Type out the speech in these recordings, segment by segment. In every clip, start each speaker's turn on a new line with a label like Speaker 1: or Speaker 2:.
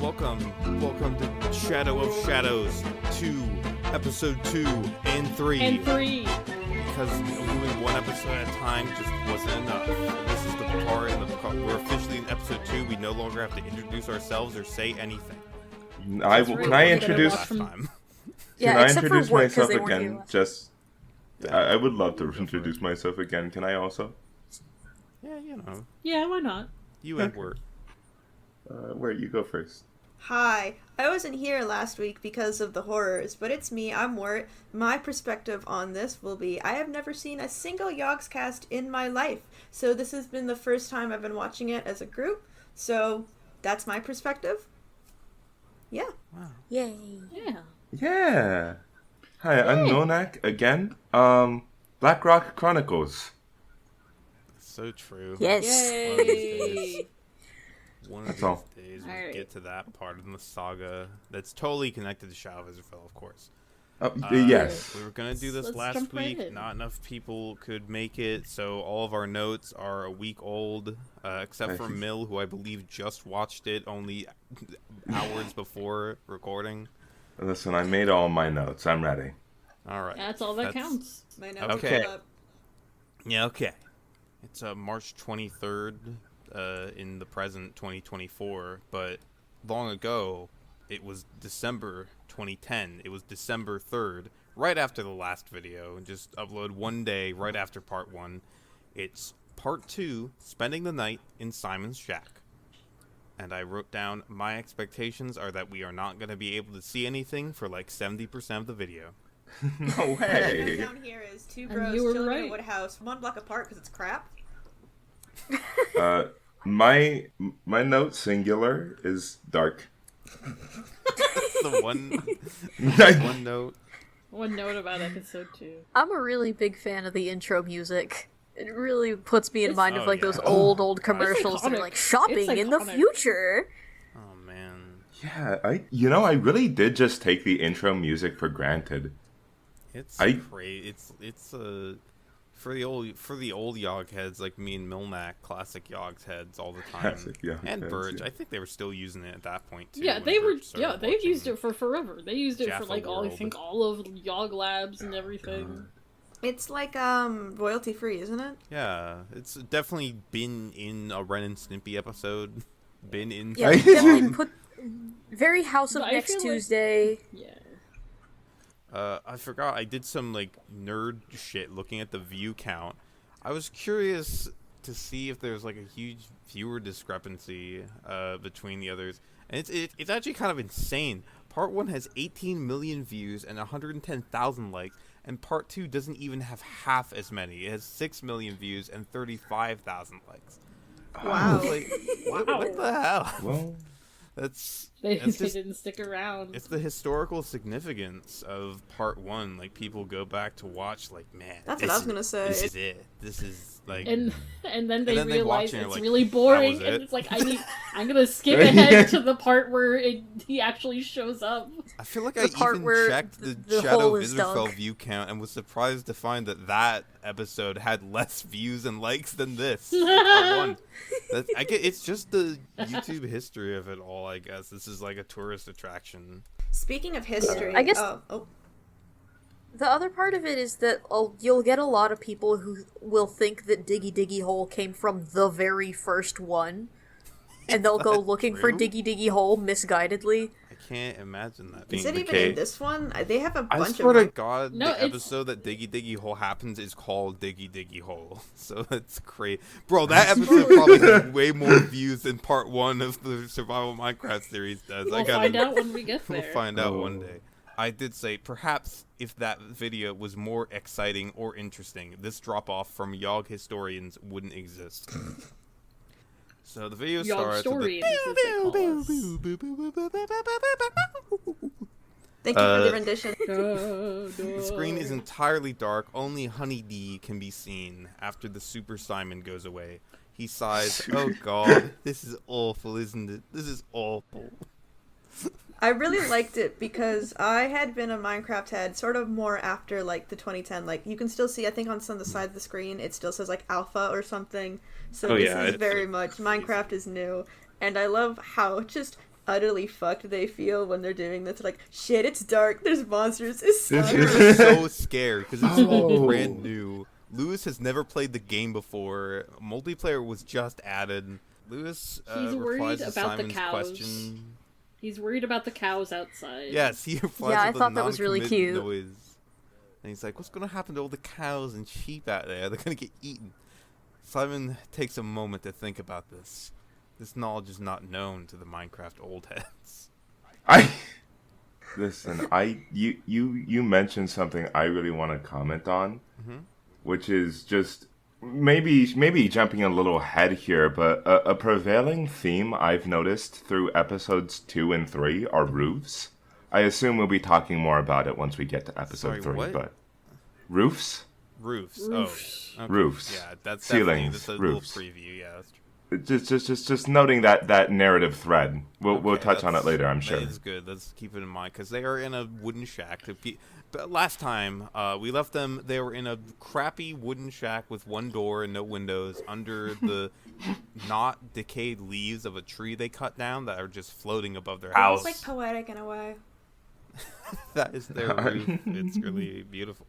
Speaker 1: Welcome to Shadow of Shadows 2, Episode 2 and 3. Because doing one episode at a time just wasn't enough. This is the part, we're officially in Episode 2. We no longer have to introduce ourselves or say anything.
Speaker 2: Can I introduce myself again? I would love to introduce myself again. Can I also?
Speaker 1: Yeah, you know.
Speaker 3: Yeah, why not?
Speaker 1: You and Wirt.
Speaker 2: Wirt, you go first.
Speaker 4: Hi, I wasn't here last week because of the horrors, but it's me, I'm Wirt. My perspective on this will be, I have never seen a single Yogscast in my life, so this has been the first time I've been watching it as a group, so that's my perspective. Yeah.
Speaker 1: Wow.
Speaker 3: Yay.
Speaker 2: Yeah. Hi, I'm Milnak again. Black Rock Chronicles.
Speaker 1: So true.
Speaker 3: Yes.
Speaker 4: Yay.
Speaker 1: One of
Speaker 2: That's
Speaker 1: these
Speaker 2: all.
Speaker 1: days
Speaker 3: All
Speaker 1: we'll
Speaker 3: right.
Speaker 1: get to that part of the saga that's totally connected to Shadow of Israphel, of course.
Speaker 2: Yes.
Speaker 1: We were going to do this
Speaker 3: Let's
Speaker 1: last
Speaker 3: jump right
Speaker 1: week.
Speaker 3: in.
Speaker 1: Not enough people could make it, so all of our notes are a week old, except for Mill, who I believe just watched it only hours before recording.
Speaker 2: Listen, I made all my notes. I'm ready.
Speaker 1: All right.
Speaker 3: That's all that counts.
Speaker 4: My notes
Speaker 1: Okay.
Speaker 4: are up.
Speaker 1: Yeah, okay. It's March 23rd in the present 2024, but long ago, it was December 2010. It was December 3rd, right after the last video, and just upload one day right after part 1. It's part 2, Spending the Night in Simon's Shack. And I wrote down, my expectations are that we are not going to be able to see anything for like 70% of the video.
Speaker 2: No
Speaker 4: What
Speaker 2: way.
Speaker 4: down here is two
Speaker 3: And
Speaker 4: bros
Speaker 3: you were
Speaker 4: chilling in
Speaker 3: right.
Speaker 4: a wood house, one block apart because it's crap.
Speaker 2: My note singular is dark.
Speaker 1: That's the one note.
Speaker 3: One note about episode 2.
Speaker 5: I'm a really big fan of the intro music. It really puts me in mind of like those
Speaker 1: yeah.
Speaker 5: old commercials that are
Speaker 3: iconic.
Speaker 5: like shopping
Speaker 3: It's
Speaker 5: in the
Speaker 3: iconic.
Speaker 5: future.
Speaker 1: Oh, man.
Speaker 2: Yeah, I really did just take the intro music for granted.
Speaker 1: It's
Speaker 2: I-
Speaker 1: great. It's for the old Yog heads like me and Milnak, classic Yogs heads all the time.
Speaker 2: Classic Yog
Speaker 1: and
Speaker 2: heads,
Speaker 1: Birch,
Speaker 2: yeah.
Speaker 1: I think they were still using it at that point too.
Speaker 3: Yeah,
Speaker 1: when
Speaker 3: they were.
Speaker 1: Birch started
Speaker 3: Yeah, they've
Speaker 1: watching
Speaker 3: used it for forever. They used it for
Speaker 1: Jaffa
Speaker 3: like all I
Speaker 1: World.
Speaker 3: think all of Yog Labs and everything.
Speaker 4: It's like, royalty free, isn't it?
Speaker 1: Yeah, it's definitely been in a Ren and Stimpy episode. Been in.
Speaker 5: Yeah,
Speaker 1: some-
Speaker 5: definitely put very House of
Speaker 3: But I
Speaker 5: Next
Speaker 3: feel like-
Speaker 5: Tuesday.
Speaker 3: Yeah.
Speaker 1: I forgot I did some like nerd shit looking at the view count. I was curious to see if there's like a huge viewer discrepancy between the others, and it's actually kind of insane. Part 1 has 18 million views and 110,000 likes, and Part 2 doesn't even have half as many. It has 6 million views and 35,000 likes.
Speaker 4: Wow.
Speaker 1: Like, what the hell?
Speaker 2: Well,
Speaker 3: They
Speaker 1: That's just-
Speaker 3: didn't stick around.
Speaker 1: It's the historical significance of Part 1. Like, people go back to watch, like, man.
Speaker 4: That's
Speaker 1: this
Speaker 4: what I was
Speaker 1: is-
Speaker 4: going to say.
Speaker 1: This is it. This is, like...
Speaker 3: And then they
Speaker 1: then they watch
Speaker 3: realize
Speaker 1: it and
Speaker 3: it's
Speaker 1: you're like,
Speaker 3: really
Speaker 1: "That
Speaker 3: boring,
Speaker 1: was it?"
Speaker 3: and it's like I'm gonna skip ahead to the part where he actually shows up.
Speaker 1: I feel like
Speaker 5: The
Speaker 1: I
Speaker 5: part
Speaker 1: even
Speaker 5: where
Speaker 1: checked the
Speaker 5: the
Speaker 1: Shadow
Speaker 5: hole
Speaker 1: of
Speaker 5: is
Speaker 1: Israphel
Speaker 5: dug.
Speaker 1: view count and was surprised to find that episode had less views and likes than this. Part 1. It's just the YouTube history of it all, I guess. This is like a tourist attraction.
Speaker 4: Speaking of history,
Speaker 5: I guess-
Speaker 4: oh,
Speaker 5: The other part of it is that you'll get a lot of people who will think that Diggy Diggy Hole came from the very first one, and they'll go looking for
Speaker 1: true?
Speaker 5: Diggy Diggy Hole misguidedly.
Speaker 1: I can't imagine that
Speaker 4: is
Speaker 1: being
Speaker 4: it
Speaker 1: the
Speaker 4: even
Speaker 1: case.
Speaker 4: in this one? They have a
Speaker 1: I
Speaker 4: bunch
Speaker 1: swear
Speaker 4: of
Speaker 1: to God,
Speaker 3: No,
Speaker 1: the
Speaker 3: it's-
Speaker 1: episode that Diggy Diggy Hole happens is called Diggy Diggy Hole. So it's crazy. Bro, that episode probably has way more views than part 1 of the Survival Minecraft series does.
Speaker 3: We'll find out when we get
Speaker 1: We'll
Speaker 3: there.
Speaker 1: find out one day. I did say, perhaps if that video was more exciting or interesting, this drop-off from Yog historians wouldn't exist. So the video
Speaker 3: Yog
Speaker 1: starts
Speaker 3: stories, as they call us.
Speaker 4: Thank you for the rendition.
Speaker 1: The screen is entirely dark. Only Honeydee can be seen after the Super Simon goes away. He sighs, "Oh God, this is awful, isn't it? This is awful."
Speaker 4: I really liked it because I had been a Minecraft head sort of more after like the 2010. Like you can still see, I think on some of the sides of the screen, it still says like alpha or something. So
Speaker 2: Oh,
Speaker 4: this
Speaker 2: yeah,
Speaker 4: is
Speaker 2: it's
Speaker 4: very much Minecraft is new, and I love how just utterly fucked they feel when they're doing this. Like, shit, it's dark, there's monsters, it's
Speaker 2: This
Speaker 4: scary.
Speaker 2: is-
Speaker 1: They're so scared because it's all
Speaker 2: Oh.
Speaker 1: brand new. Lewis has never played the game before. Multiplayer was just added. Lewis
Speaker 3: He's worried
Speaker 1: replies to
Speaker 3: about the
Speaker 1: Simon's
Speaker 3: cows.
Speaker 1: question.
Speaker 3: He's worried about the cows outside.
Speaker 1: Yes, he replies
Speaker 5: Yeah, I
Speaker 1: with a
Speaker 5: thought that was really
Speaker 1: non-committed
Speaker 5: cute.
Speaker 1: noise. And he's like, what's going to happen to all the cows and sheep out there? They're going to get eaten. Simon takes a moment to think about this. This knowledge is not known to the Minecraft old heads.
Speaker 2: Listen, you mentioned something I really want to comment on, which is just maybe jumping a little ahead here, but a prevailing theme I've noticed through episodes 2 and 3 are roofs. I assume we'll be talking more about it once we get to episode
Speaker 1: Sorry,
Speaker 2: 3,
Speaker 1: what?
Speaker 2: but roofs?
Speaker 1: Roofs.
Speaker 3: Roofs.
Speaker 1: Oh. Okay.
Speaker 2: Roofs.
Speaker 1: Yeah, that's
Speaker 2: Ceilings,
Speaker 1: definitely
Speaker 2: roofs.
Speaker 1: a little preview. Yeah, that's true.
Speaker 2: Just noting that narrative thread. We'll
Speaker 1: Okay,
Speaker 2: touch on it later, I'm sure.
Speaker 1: That is good. Let's keep it in mind because they are in a wooden shack. But last time we left them, they were in a crappy wooden shack with one door and no windows under the not decayed leaves of a tree they cut down that are just floating above their house.
Speaker 4: It's like poetic in a way.
Speaker 1: That is their roof. It's really beautiful.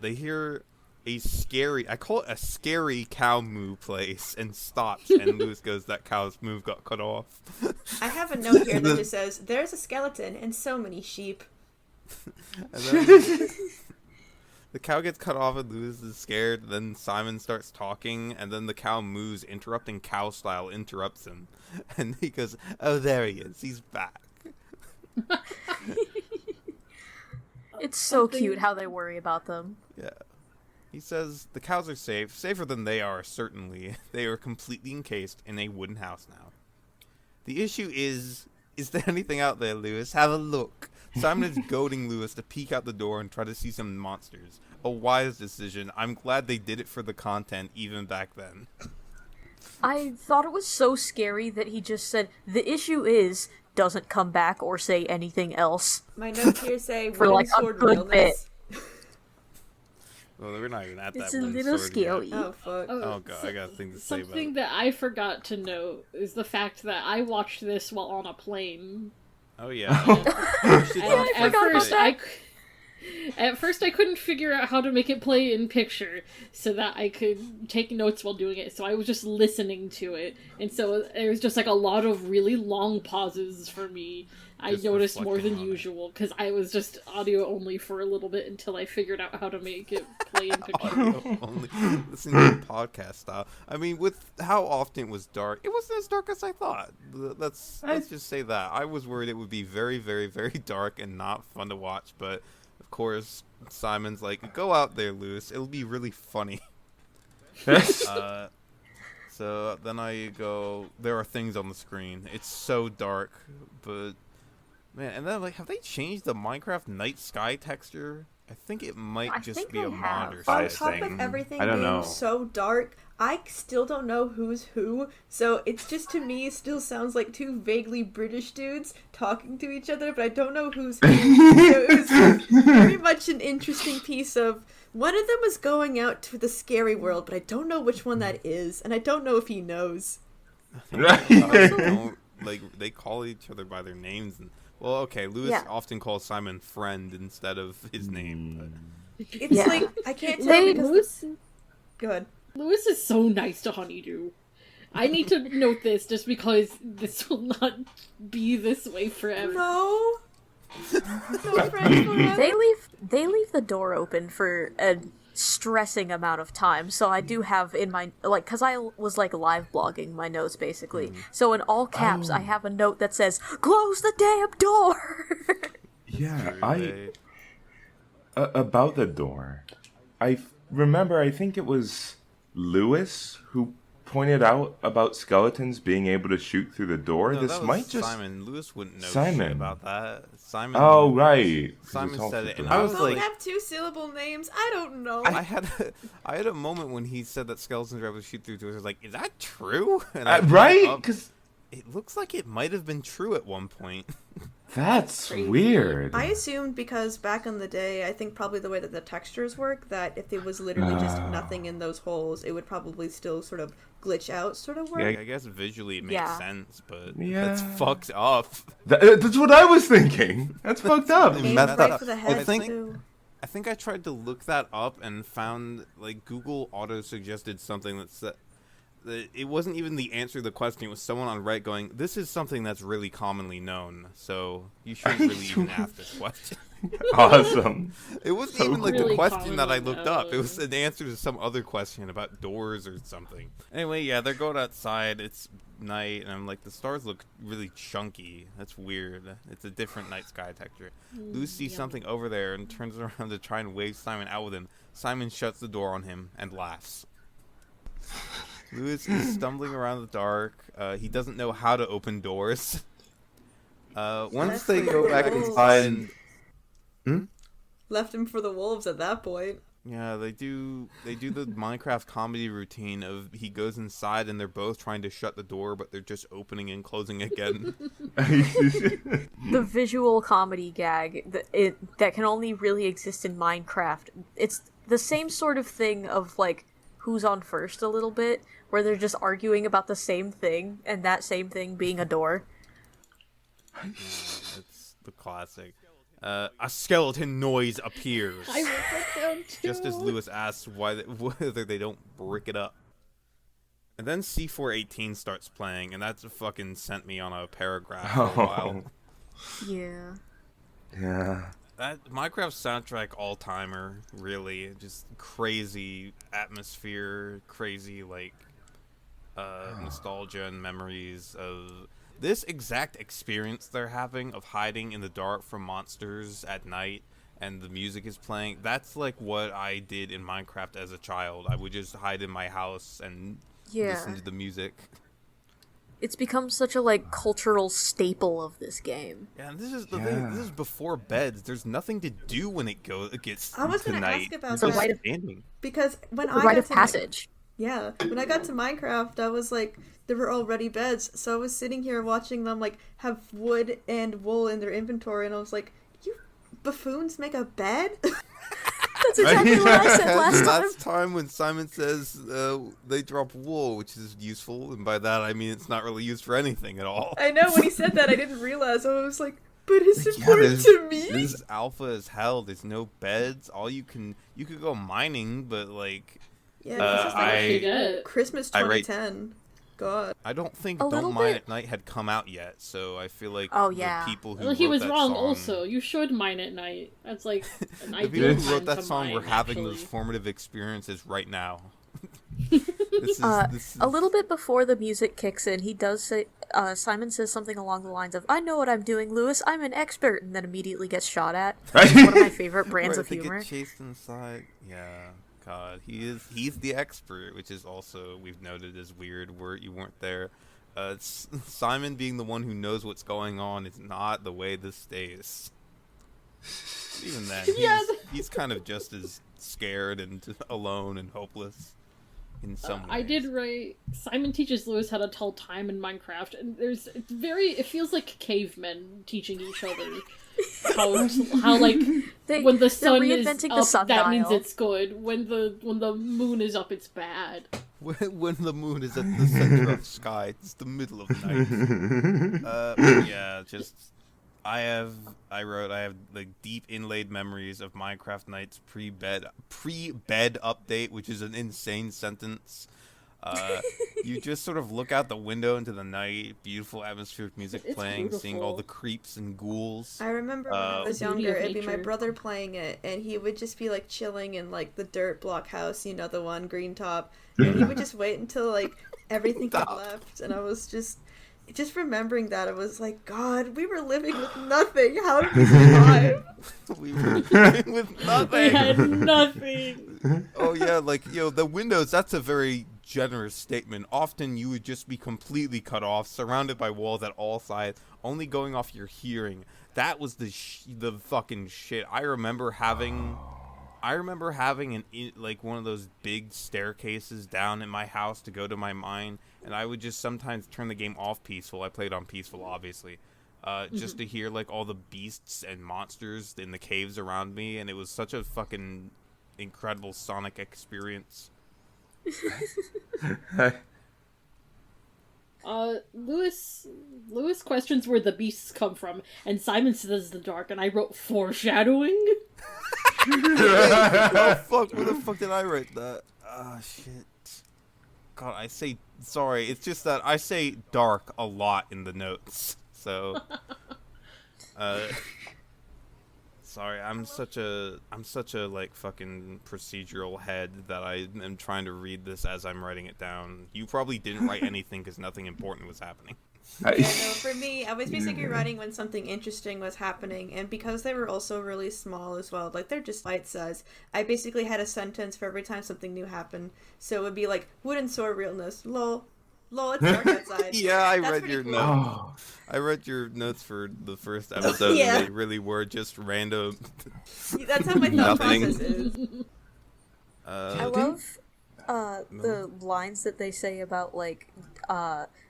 Speaker 1: They hear a scary, I call it a scary cow moo place, and stops. And Lewis goes, that cow's moo got cut off.
Speaker 4: I have a note here that just says, there's a skeleton and so many sheep.
Speaker 1: And then the cow gets cut off and Lewis is scared. Then Simon starts talking, and then the cow moos, interrupting cow style, interrupts him. And he goes, oh, there he is. He's back.
Speaker 5: It's so cute how they worry about them.
Speaker 1: Yeah. He says, the cows are safe. Safer than they are, certainly. They are completely encased in a wooden house now. The issue is there anything out there, Lewis? Have a look. Simon is goading Lewis to peek out the door and try to see some monsters. A wise decision. I'm glad they did it for the content even back then.
Speaker 5: I thought it was so scary that he just said, the issue is, doesn't come back or say anything else.
Speaker 4: My notes here say,
Speaker 5: For,
Speaker 4: wooden
Speaker 5: like, a
Speaker 4: sword
Speaker 5: good
Speaker 4: realness.
Speaker 1: Well, we're not even at that
Speaker 5: It's a
Speaker 1: one
Speaker 5: little
Speaker 1: sword yet.
Speaker 5: scary.
Speaker 4: Oh, fuck.
Speaker 1: Oh god, I got things to say about
Speaker 3: Something
Speaker 1: it.
Speaker 3: that I forgot to note is the fact that I watched this while on a plane.
Speaker 1: Oh yeah.
Speaker 3: And
Speaker 5: forgot
Speaker 3: at first I couldn't figure out how to make it play in picture so that I could take notes while doing it, so I was just listening to it, and so there was just like a lot of really long pauses for me. I
Speaker 1: Just
Speaker 3: noticed more
Speaker 1: reflecting
Speaker 3: than
Speaker 1: on it.
Speaker 3: usual because I was just audio only for a little bit until I figured out how to make it play in picture.
Speaker 1: Audio only listening to podcast style. I mean, with how often it was dark, it wasn't as dark as I thought. Let's just say that. I was worried it would be very, very, very dark and not fun to watch, but of course, Simon's like, go out there, Lewis. It'll be really funny. So then I go, there are things on the screen. It's so dark, but man, and then like, have they changed the Minecraft night sky texture? I think it might
Speaker 5: I
Speaker 1: just
Speaker 5: think
Speaker 1: be
Speaker 5: they
Speaker 1: a
Speaker 5: have.
Speaker 1: monitor
Speaker 4: On
Speaker 1: size
Speaker 4: top
Speaker 1: thing.
Speaker 4: of everything
Speaker 2: I don't
Speaker 4: being
Speaker 2: know.
Speaker 4: so dark, I still don't know who's who, so it's just, to me, still sounds like two vaguely British dudes talking to each other, but I don't know who's who. So it was very much an interesting piece of, one of them was going out to the scary world, but I don't know which one that is, and I don't know if he knows.
Speaker 1: Don't, like, they call each other by their names. And, well, okay, Lewis
Speaker 5: Yeah.
Speaker 1: often calls Simon friend instead of his name.
Speaker 4: It's
Speaker 5: Yeah.
Speaker 4: like, I can't tell
Speaker 5: They-
Speaker 4: because...
Speaker 3: Lewis,
Speaker 4: Go ahead.
Speaker 3: Lewis is so nice to Honeydew. I need to note this just because this will not be this way forever.
Speaker 4: No! No friends forever.
Speaker 5: They leave the door open for a stressing amount of time, so I do have in my, like, because I was like live blogging my notes basically, so in all caps I have a note that says, close the damn door!
Speaker 2: Yeah,
Speaker 1: They-
Speaker 2: about the door. I remember, I think it was Lewis who pointed out about skeletons being able to shoot through the door.
Speaker 1: No,
Speaker 2: This
Speaker 1: that was
Speaker 2: might just...
Speaker 1: Simon. Lewis wouldn't know
Speaker 2: Simon.
Speaker 1: shit about that. Simon.
Speaker 2: Oh, right. 'Cause
Speaker 1: Simon
Speaker 2: it's all
Speaker 1: said it,
Speaker 2: through
Speaker 1: and
Speaker 2: the
Speaker 1: I
Speaker 2: door.
Speaker 1: was
Speaker 4: Both
Speaker 1: like,
Speaker 4: have two-syllable names. I don't know.
Speaker 1: I had a moment when he said that skeletons are able to shoot through doors. I was like, is that true? And I looked
Speaker 2: right?
Speaker 1: up.
Speaker 2: Because
Speaker 1: It looks like it might have been true at one point.
Speaker 2: That's
Speaker 3: Crazy.
Speaker 2: weird.
Speaker 4: I assumed because back in the day, I think probably the way that the textures work, that if there was literally just nothing in those holes, it would probably still sort of glitch out, sort of work.
Speaker 1: Yeah, I guess visually it makes
Speaker 5: Yeah.
Speaker 1: sense, but
Speaker 2: Yeah.
Speaker 1: that's fucked up.
Speaker 2: That's what I was thinking. That's fucked up.
Speaker 4: Aimed
Speaker 1: messed
Speaker 4: right
Speaker 1: up.
Speaker 4: for the
Speaker 1: I
Speaker 4: head,
Speaker 1: think-
Speaker 4: too.
Speaker 1: I think I tried to look that up and found, like, Google auto-suggested something that said... It wasn't even the answer to the question. It was someone on Reddit going, this is something that's really commonly known, so you shouldn't really even ask this question.
Speaker 2: Awesome.
Speaker 1: It wasn't
Speaker 2: So
Speaker 1: even like
Speaker 3: cool.
Speaker 1: the question that I
Speaker 3: Really
Speaker 1: looked up. It was
Speaker 3: commonly
Speaker 1: an answer to some other question about doors or something. Anyway, yeah, they're going outside. It's night, and I'm like, the stars look really chunky. That's weird. It's a different night sky texture. Lou sees
Speaker 3: yeah.
Speaker 1: something over there and turns around to try and wave Simon out with him. Simon shuts the door on him and laughs. Lewis is stumbling around the dark. He doesn't know how to open doors. Once
Speaker 4: That's
Speaker 1: they
Speaker 4: like
Speaker 1: go
Speaker 4: the
Speaker 1: back
Speaker 4: rules.
Speaker 1: inside...
Speaker 4: Left him for the wolves at that point.
Speaker 1: Yeah, they do the Minecraft comedy routine of he goes inside and they're both trying to shut the door, but they're just opening and closing again.
Speaker 5: The visual comedy gag that can only really exist in Minecraft. It's the same sort of thing of, like, who's on first a little bit, where they're just arguing about the same thing, and that same thing being a door.
Speaker 1: Yeah, it's the classic. A skeleton noise appears.
Speaker 3: I wrote that down too.
Speaker 1: Just as Lewis asks whether they don't brick it up. And then C418 starts playing, and that's fucking sent me on a paragraph for a while.
Speaker 5: Yeah.
Speaker 2: Yeah.
Speaker 1: That Minecraft soundtrack all-timer, really. Just crazy atmosphere, crazy, like, nostalgia and memories of this exact experience they're having of hiding in the dark from monsters at night, and the music is playing. That's like what I did in Minecraft as a child. I would just hide in my house and listen to the music.
Speaker 5: It's become such a, like, cultural staple of this game.
Speaker 1: Yeah, and this is the thing. This is before beds. There's nothing to do when it gets
Speaker 4: I was
Speaker 1: to
Speaker 4: gonna
Speaker 1: night.
Speaker 4: ask about
Speaker 1: It's
Speaker 4: that.
Speaker 1: just
Speaker 5: Rite of-
Speaker 1: standing.
Speaker 4: Because when
Speaker 5: The
Speaker 4: I
Speaker 5: rite
Speaker 4: got
Speaker 5: of
Speaker 4: to
Speaker 5: passage.
Speaker 4: Yeah, when I got to Minecraft, I was like, there were already beds, so I was sitting here watching them, like, have wood and wool in their inventory, and I was like, you buffoons make a bed?
Speaker 5: That's exactly what I said last time.
Speaker 1: Last time when Simon says they drop wool, which is useful, and by that I mean it's not really used for anything at all.
Speaker 4: I know, when he said that, I didn't realize, I was like, but it's
Speaker 1: Yeah,
Speaker 4: important to me?
Speaker 1: This is alpha as hell. There's no beds. You could go mining, but like
Speaker 4: Yeah, this is like
Speaker 3: forget.
Speaker 4: Christmas
Speaker 1: I rate-
Speaker 4: 2010. God.
Speaker 1: I don't think
Speaker 5: A little
Speaker 1: Don't Mine
Speaker 5: bit.
Speaker 1: at Night had come out yet, so I feel like
Speaker 5: Oh,
Speaker 1: the
Speaker 5: yeah.
Speaker 1: people who
Speaker 3: Well, he
Speaker 1: wrote
Speaker 3: was
Speaker 1: that
Speaker 3: wrong.
Speaker 1: song,
Speaker 3: Also, you should mine at night. That's like an
Speaker 1: the
Speaker 3: ideal
Speaker 1: people who wrote
Speaker 3: time
Speaker 1: that
Speaker 3: to
Speaker 1: song were
Speaker 3: mine,
Speaker 1: having
Speaker 3: actually.
Speaker 1: those formative experiences right now. This is
Speaker 5: A little bit before the music kicks in, he does say, Simon says something along the lines of, "I know what I'm doing, Lewis. I'm an expert," and then immediately gets shot at. It's one of my favorite brands
Speaker 1: Right,
Speaker 5: of
Speaker 1: they
Speaker 5: humor.
Speaker 1: get chased inside. Yeah, God, he's the expert, which is also we've noted as weird. Wirt, you weren't there. Simon being the one who knows what's going on is not the way this stays. Even then, he's kind of just as scared and alone and hopeless in some ways.
Speaker 3: I did write. Simon teaches Lewis how to tell time in Minecraft, and it feels like cavemen teaching each other how like when the sun is
Speaker 5: reinventing
Speaker 3: up,
Speaker 5: the
Speaker 3: that means
Speaker 5: sundial.
Speaker 3: it's good. When the moon is up, it's bad.
Speaker 1: When the moon is at the center of the sky, it's the middle of night. Yeah, just I have like deep inlaid memories of Minecraft nights pre-bed update, which is an insane sentence. You just sort of look out the window into the night, beautiful atmospheric music
Speaker 3: It's
Speaker 1: playing, seeing all
Speaker 3: beautiful.
Speaker 1: the creeps and ghouls.
Speaker 4: I remember when I was
Speaker 3: Beauty
Speaker 4: younger,
Speaker 3: of
Speaker 4: it'd be my
Speaker 3: nature.
Speaker 4: brother playing it, and he would just be like chilling in like the dirt block house, you know, the one green top, and he would just wait until like everything had left, and I was just remembering that, I was like, God, we were living with nothing. How did we survive?
Speaker 1: We were living with nothing.
Speaker 3: We had nothing.
Speaker 1: Oh yeah, like the windows. That's a very generous statement. Often you would just be completely cut off, surrounded by walls at all sides, only going off your hearing. That was the fucking shit. I remember having like one of those big staircases down in my house to go to my mine, and I would just sometimes turn the game off peaceful. I played on peaceful, obviously. just to hear like all the beasts and monsters in the caves around me, and it was such a fucking incredible sonic experience.
Speaker 3: Lewis questions where the beasts come from, and Simon says the dark, and I wrote foreshadowing.
Speaker 1: Oh fuck, where the fuck did I write that? Ah, shit. God, I say, sorry, it's just that I say dark a lot in the notes, so, sorry, I'm such a, like, fucking procedural head that I am trying to read this as I'm writing it down. You probably didn't write anything because nothing important was happening.
Speaker 4: Yeah, no, for me, I was basically writing when something interesting was happening, and because they were also really small as well, like they're just bite size, I basically had a sentence for every time something new happened. So it would be like, wooden sword realness, lol, it's dark outside.
Speaker 1: Yeah, I
Speaker 4: That's
Speaker 1: read
Speaker 4: pretty
Speaker 1: your
Speaker 4: cool.
Speaker 1: notes. I read your notes for the first episode,
Speaker 4: Yeah.
Speaker 1: and they really were just random.
Speaker 4: That's how my thought
Speaker 1: Nothing.
Speaker 4: process is.
Speaker 5: I love the lines that they say about like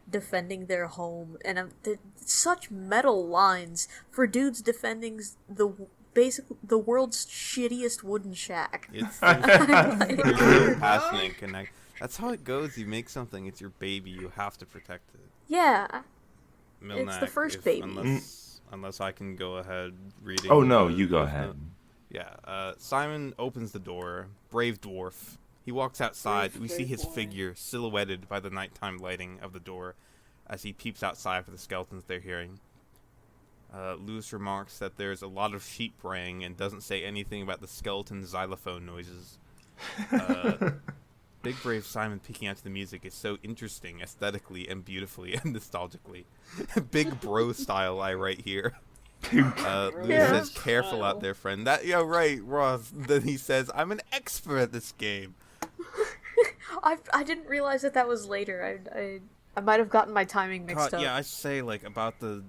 Speaker 5: defending their home, and they're such metal lines for dudes defending the world's shittiest wooden shack.
Speaker 1: It's so passionate and connect. That's how it goes. You make something, it's your baby. You have to protect it.
Speaker 5: Yeah,
Speaker 1: Milnak,
Speaker 5: it's the first baby.
Speaker 1: Unless I can go ahead reading.
Speaker 2: Oh no, you go ahead.
Speaker 1: Yeah. Simon opens the door. Brave dwarf. He walks outside. We see his figure silhouetted by the nighttime lighting of the door as he peeps outside for the skeletons they're hearing. Lewis remarks that there's a lot of sheep braying and doesn't say anything about the skeleton xylophone noises. Big brave Simon peeking out to the music is so interesting aesthetically and beautifully and nostalgically. Big bro style, I write here. Lewis says, "Careful out there, friend." Right, Ross. Then he says, "I'm an expert at this game."
Speaker 5: I didn't realize that was later. I might have gotten my timing mixed up.
Speaker 1: Yeah, I say like about the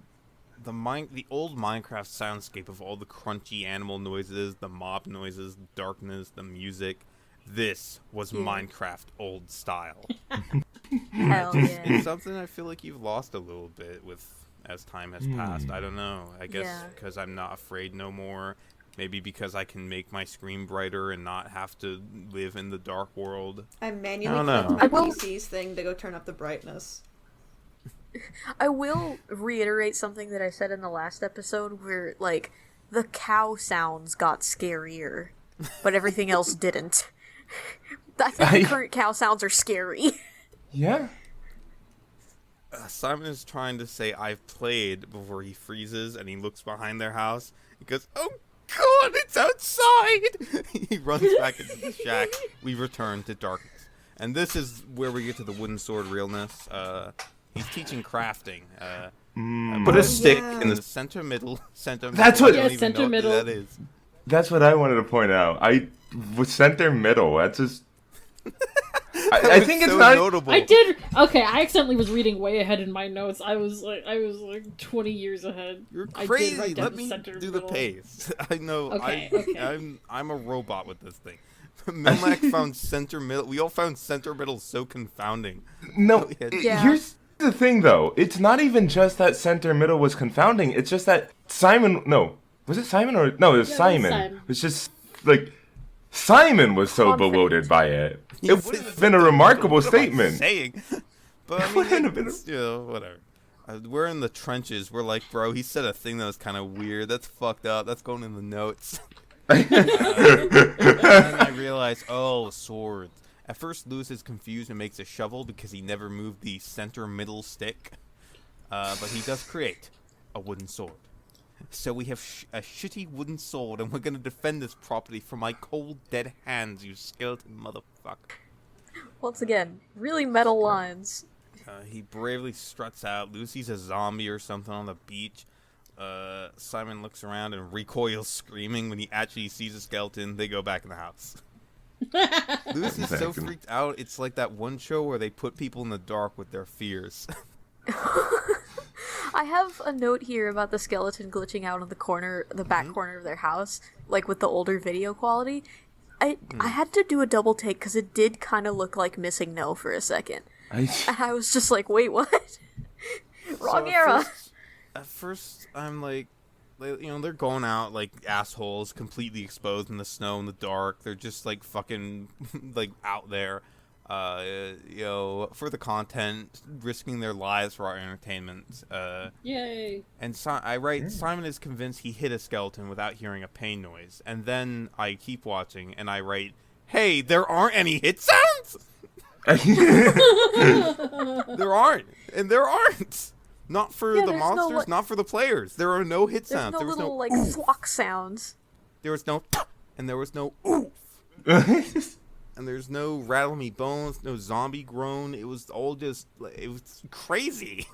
Speaker 1: old Minecraft soundscape of all the crunchy animal noises, the mob noises, the darkness, the music. This was Minecraft old style.
Speaker 5: Hell yeah.
Speaker 1: It's something I feel like you've lost a little bit as time has passed. I don't know. I guess because I'm not afraid no more. Maybe because I can make my screen brighter and not have to live in the dark world.
Speaker 4: I manually
Speaker 1: I don't know.
Speaker 4: clicked my PC's thing to go turn up the brightness.
Speaker 5: I will reiterate something that I said in the last episode where, like, the cow sounds got scarier, but everything else didn't. I think the current cow sounds are scary.
Speaker 2: Yeah.
Speaker 1: Simon is trying to say "I've played" before he freezes and he looks behind their house. He goes, "Oh God, it's outside!" He runs back into the shack. We return to darkness, and this is where we get to the wooden sword realness. He's teaching crafting. Put a stick in the center middle.
Speaker 2: That's what-
Speaker 1: I don't
Speaker 3: Yeah,
Speaker 1: even
Speaker 3: center
Speaker 1: know what
Speaker 3: middle.
Speaker 1: that is.
Speaker 2: That's what I wanted to point out. I was center middle. That's just. I think it's
Speaker 1: so
Speaker 2: not.
Speaker 1: notable.
Speaker 3: I did. Okay, I accidentally was reading way ahead in my notes. I was like 20 years ahead.
Speaker 1: You're
Speaker 3: I did
Speaker 1: crazy.
Speaker 3: write down
Speaker 1: Let
Speaker 3: the
Speaker 1: me
Speaker 3: center
Speaker 1: do the
Speaker 3: middle.
Speaker 1: pace. I know.
Speaker 3: Okay.
Speaker 1: I'm a robot with this thing. Milnak found center middle. We all found center middle so confounding.
Speaker 2: No,
Speaker 5: Yeah.
Speaker 2: here's the thing, though. It's not even just that center middle was confounding. It's just that Simon. No, was it Simon or no? It was Simon.
Speaker 3: Simon.
Speaker 2: It's just like Simon was so
Speaker 5: Confident.
Speaker 2: bewildered by it.
Speaker 1: Yeah,
Speaker 2: It would have been a remarkable
Speaker 1: What am I
Speaker 2: statement.
Speaker 1: saying? But I
Speaker 2: Wouldn't
Speaker 1: mean,
Speaker 2: have been
Speaker 1: it's, whatever. We're in the trenches. We're like, bro, he said a thing that was kind of weird. That's fucked up. That's going in the notes. And then I realized, oh, swords. At first, Lewis is confused and makes a shovel because he never moved the center middle stick. But he does create a wooden sword. So we have a shitty wooden sword, and we're gonna defend this property from my cold, dead hands, you skeleton motherfucker.
Speaker 5: Once again, really metal lines.
Speaker 1: He bravely struts out. Lucy's a zombie or something on the beach. Simon looks around and recoils screaming. When he actually sees a skeleton, they go back in the house. Lucy is so freaked out. It's like that one show where they put people in the dark with their fears.
Speaker 5: I have a note here about the skeleton glitching out in the back corner of their house, like with the older video quality. I had to do a double take because it did kind of look like Missing No for a second. And I was just like, wait, what? Wrong era.
Speaker 1: at first I'm like, they're going out like assholes, completely exposed in the snow in the dark. They're just like fucking like out there, for the content, risking their lives for our entertainment.
Speaker 3: Yay!
Speaker 1: And I write, Simon is convinced he hit a skeleton without hearing a pain noise. And then I keep watching and I write, hey, there aren't any hit sounds? There aren't. And there aren't. Not for the monsters, not for the players. There are no hit sounds.
Speaker 5: There's
Speaker 1: there was
Speaker 5: no
Speaker 1: no
Speaker 5: like flock sounds.
Speaker 1: There was no and there was no oof. And there's no rattle me bones, no zombie groan. It was all just, it was crazy.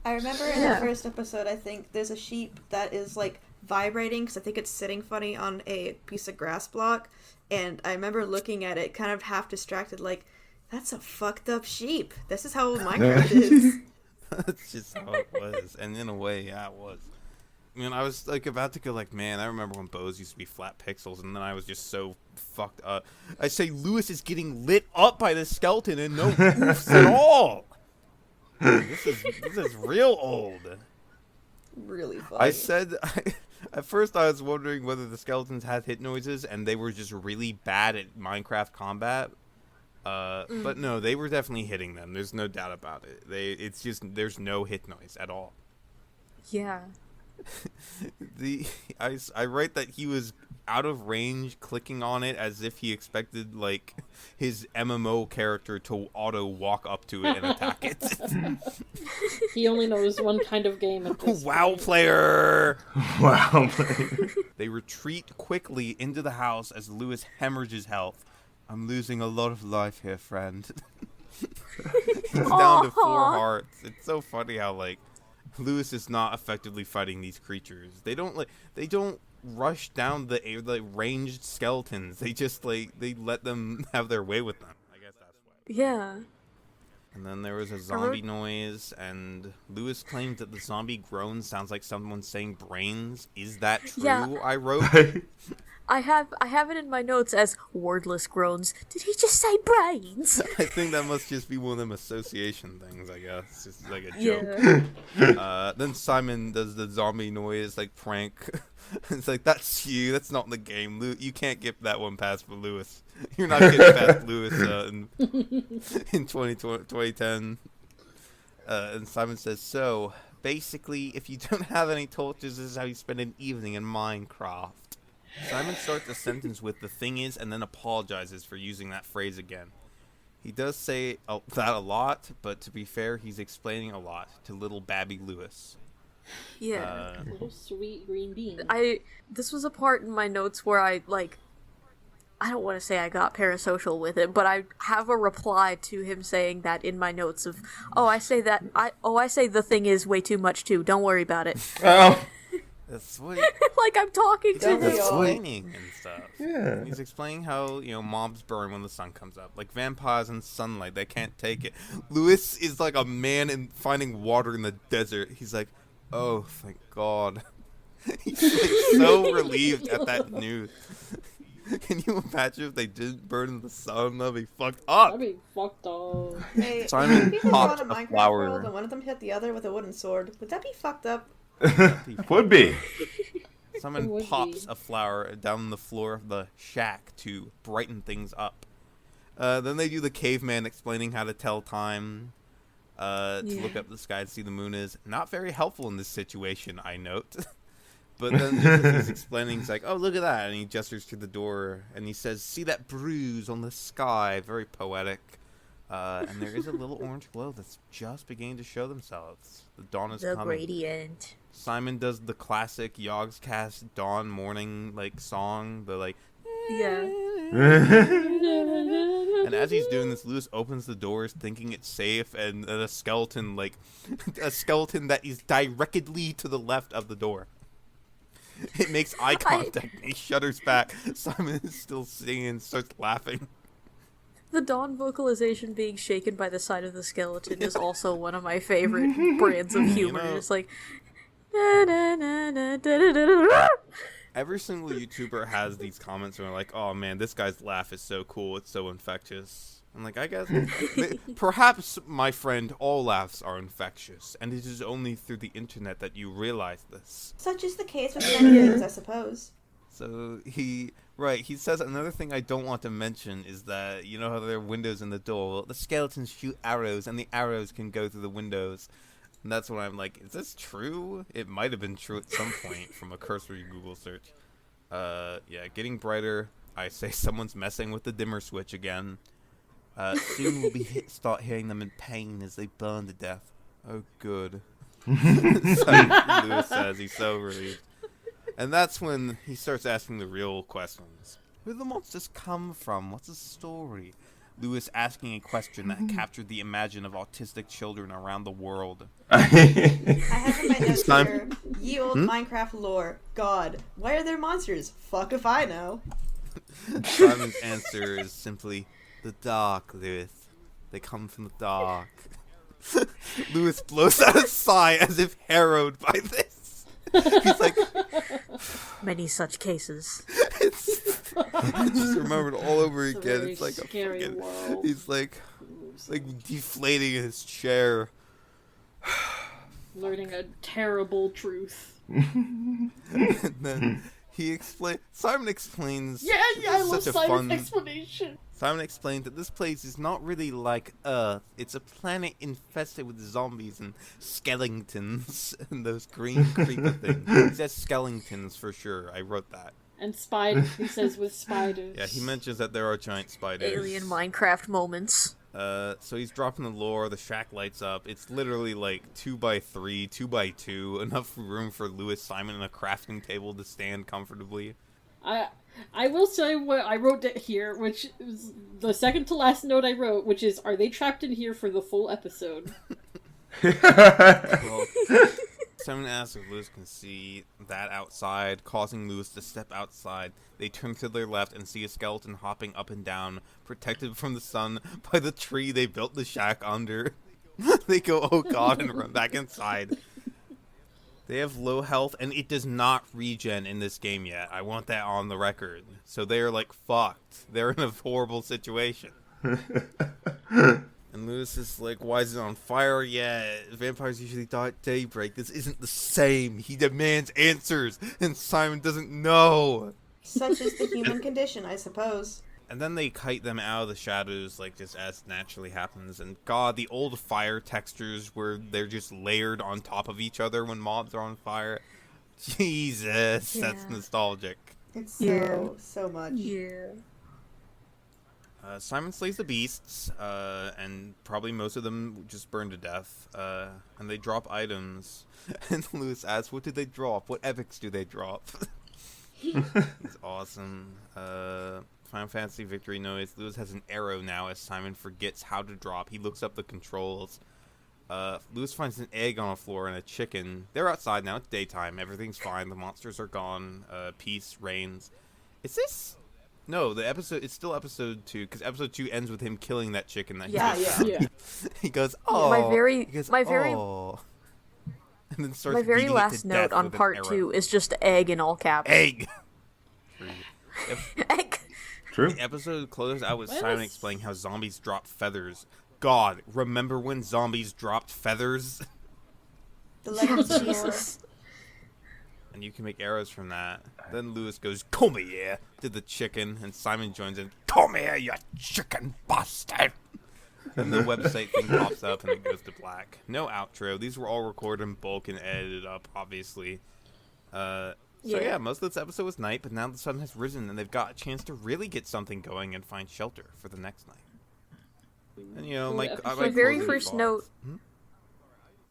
Speaker 4: I remember in the first episode, I think, there's a sheep that is, like, vibrating, because I think it's sitting funny on a piece of grass block, and I remember looking at it kind of half distracted, like, that's a fucked up sheep. This is how Minecraft is.
Speaker 1: That's just how it was. And in a way, yeah, it was. I mean, I was like about to go like, man, I remember when bows used to be flat pixels, and then I was just so fucked up. I say Lewis is getting lit up by the skeleton and no oofs at all. This is real old.
Speaker 4: Really funny.
Speaker 1: I said, at first I was wondering whether the skeletons had hit noises and they were just really bad at Minecraft combat. But no, they were definitely hitting them. There's no doubt about it. It's just, there's no hit noise at all.
Speaker 5: Yeah.
Speaker 1: I write that he was out of range clicking on it as if he expected like his MMO character to auto walk up to it and attack it.
Speaker 3: He only knows one kind of game at this
Speaker 1: WoW
Speaker 3: point.
Speaker 1: player.
Speaker 2: Wow, player.
Speaker 1: They retreat quickly into the house as Lewis hemorrhages health. I'm losing a lot of life here, friend. He's down to 4 hearts. It's so funny how like Lewis is not effectively fighting these creatures. They don't rush down the ranged skeletons. They just they let them have their way with them. I guess that's why.
Speaker 5: Yeah.
Speaker 1: And then there was a zombie noise, and Lewis claimed that the zombie groan sounds like someone saying brains. Is that true?
Speaker 5: Yeah.
Speaker 1: I wrote.
Speaker 5: I have it in my notes as wordless groans. Did he just say brains?
Speaker 1: I think that must just be one of them association things, I guess. Just like a joke.
Speaker 5: Yeah.
Speaker 1: Then Simon does the zombie noise, like, prank. It's like, that's you. That's not in the game. You can't get that one past for Lewis. You're not getting past Lewis in 2010. And Simon says, so, basically, if you don't have any torches, this is how you spend an evening in Minecraft. Simon starts a sentence with "the thing is," and then apologizes for using that phrase again. He does say that a lot, but to be fair, he's explaining a lot to little Babby Lewis.
Speaker 5: Yeah.
Speaker 3: Little sweet green bean.
Speaker 5: This was a part in my notes where I don't want to say I got parasocial with it, but I have a reply to him saying that in my notes of, I say the thing is way too much too. Don't worry about it.
Speaker 2: Oh.
Speaker 1: That's sweet.
Speaker 5: Like I'm talking to him.
Speaker 1: He's explaining and stuff.
Speaker 2: Yeah.
Speaker 1: He's explaining how, mobs burn when the sun comes up. Like vampires in sunlight, they can't take it. Lewis is like a man in finding water in the desert. He's like, oh, thank God. He's like so relieved at that news. Can you imagine if they didn't burn in the sun? That'd be fucked up.
Speaker 3: That'd be fucked up.
Speaker 4: Hey,
Speaker 1: Simon
Speaker 4: people
Speaker 1: popped
Speaker 4: go on a
Speaker 1: a
Speaker 4: Minecraft
Speaker 1: flower.
Speaker 4: world and one of them hit the other with a wooden sword. Would that be fucked up?
Speaker 2: Would be.
Speaker 1: Someone
Speaker 3: Would
Speaker 1: pops
Speaker 3: be.
Speaker 1: a flower down the floor of the shack to brighten things up. Then they do the caveman explaining how to tell time, to look up the sky to see the moon is. Not very helpful in this situation, I note. But then just as he's explaining, he's like, oh, look at that. And he gestures to the door, and he says, see that bruise on the sky. Very poetic. And there is a little orange glow that's just beginning to show themselves. The dawn is
Speaker 5: The
Speaker 1: coming.
Speaker 5: gradient.
Speaker 1: Simon does the classic Yogscast dawn morning song, the
Speaker 5: Yeah.
Speaker 1: And as he's doing this, Lewis opens the doors thinking it's safe, and a skeleton a skeleton that is directly to the left of the door. It makes eye contact. And he shudders back. Simon is still singing and starts laughing.
Speaker 5: The dawn vocalization being shaken by the side of the skeleton is also one of my favorite brands of humor. It's like, na, na, na, na, da, da, da, da.
Speaker 1: Every single YouTuber has these comments where they're like, oh man, this guy's laugh is so cool, it's so infectious. I'm like, I guess perhaps, my friend, all laughs are infectious, and it is only through the internet that you realize this.
Speaker 4: Such is the case with many things, I suppose.
Speaker 1: So he says another thing I don't want to mention is that, you know how there are windows in the door? Well, the skeletons shoot arrows, and the arrows can go through the windows. And that's when I'm like, is this true? It might have been true at some point from a cursory Google search. Yeah, getting brighter. I say someone's messing with the dimmer switch again. Soon we'll start hearing them in pain as they burn to death. Oh, good. Lewis says he's so relieved. And that's when he starts asking the real questions. Where do the monsters come from? What's the story? Lewis asking a question that captured the imagination of autistic children around the world.
Speaker 4: I have in my notes
Speaker 1: time.
Speaker 4: here, ye old Minecraft lore. God, why are there monsters? Fuck if I know.
Speaker 1: Simon's answer is simply, the dark, Lewis. They come from the dark. Lewis blows out a sigh as if harrowed by this. He's like,
Speaker 5: Many such cases.
Speaker 1: I just remembered all over
Speaker 3: It's a
Speaker 1: again.
Speaker 3: very
Speaker 1: It's like
Speaker 3: scary world.
Speaker 1: he's like deflating in his chair.
Speaker 3: Learning a terrible truth.
Speaker 1: And then Simon explains.
Speaker 3: Yeah, I love
Speaker 1: such a
Speaker 3: Simon's
Speaker 1: fun.
Speaker 3: explanation.
Speaker 1: Simon explained that this place is not really like Earth. It's a planet infested with zombies and skeletons and those green creepy things. He says skeletons for sure. I wrote that.
Speaker 3: And spiders, he says, with spiders.
Speaker 1: Yeah, he mentions that there are giant spiders.
Speaker 5: Alien Minecraft moments.
Speaker 1: So he's dropping the lore, the shack lights up. It's literally like 2x3, 2x2, enough room for Lewis, Simon, and a crafting table to stand comfortably.
Speaker 3: I will say what I wrote here, which is the second to last note I wrote, which is, are they trapped in here for the full episode?
Speaker 1: Well, Simon asks if Lewis can see that outside, causing Lewis to step outside. They turn to their left and see a skeleton hopping up and down, protected from the sun by the tree they built the shack under. They go, oh god, and run back inside. They have low health, and it does not regen in this game yet. I want that on the record. So they're like fucked. They're in a horrible situation. And Lewis is like, why is it on fire yet? Vampires usually die at daybreak. This isn't the same. He demands answers, and Simon doesn't know.
Speaker 4: Such is the human condition, I suppose.
Speaker 1: And then they kite them out of the shadows, like just as naturally happens. And god, the old fire textures where they're just layered on top of each other when mobs are on fire. Jesus, that's nostalgic.
Speaker 4: It's so much.
Speaker 5: Yeah.
Speaker 1: Simon slays the beasts, and probably most of them just burn to death. And they drop items. And Lewis asks, what did they drop? What epics do they drop? It's awesome. Final Fantasy victory noise. Lewis has an arrow now as Simon forgets how to drop. He looks up the controls. Lewis finds an egg on the floor and a chicken. They're outside now. It's daytime. Everything's fine. The monsters are gone. Peace reigns. Is this... No, the episode... It's still episode 2, because episode 2 ends with him killing that chicken that
Speaker 3: Yeah.
Speaker 1: he goes, oh...
Speaker 5: My very
Speaker 1: oh. And then starts
Speaker 5: my very
Speaker 1: beating it
Speaker 5: last
Speaker 1: to
Speaker 5: note
Speaker 1: death
Speaker 5: on
Speaker 1: with an
Speaker 5: part
Speaker 1: arrow.
Speaker 5: 2 is just egg in all caps.
Speaker 1: Egg!
Speaker 5: Egg.
Speaker 2: True.
Speaker 1: The episode closed out with
Speaker 3: What
Speaker 1: Simon
Speaker 3: is-
Speaker 1: explaining how zombies drop feathers. God, remember when zombies dropped feathers?
Speaker 4: The legends of lore.
Speaker 5: Jesus.
Speaker 1: And you can make arrows from that. Then Lewis goes, come here, to the chicken, and Simon joins in, come here, you chicken bastard! And the website thing pops up and it goes to black. No outro. These were all recorded in bulk and edited up, obviously. So yeah, most of this episode was night, but now the sun has risen and they've got a chance to really get something going and find shelter for the next night. And you know,
Speaker 3: My
Speaker 5: very
Speaker 1: closing
Speaker 5: first
Speaker 1: thoughts.
Speaker 5: note.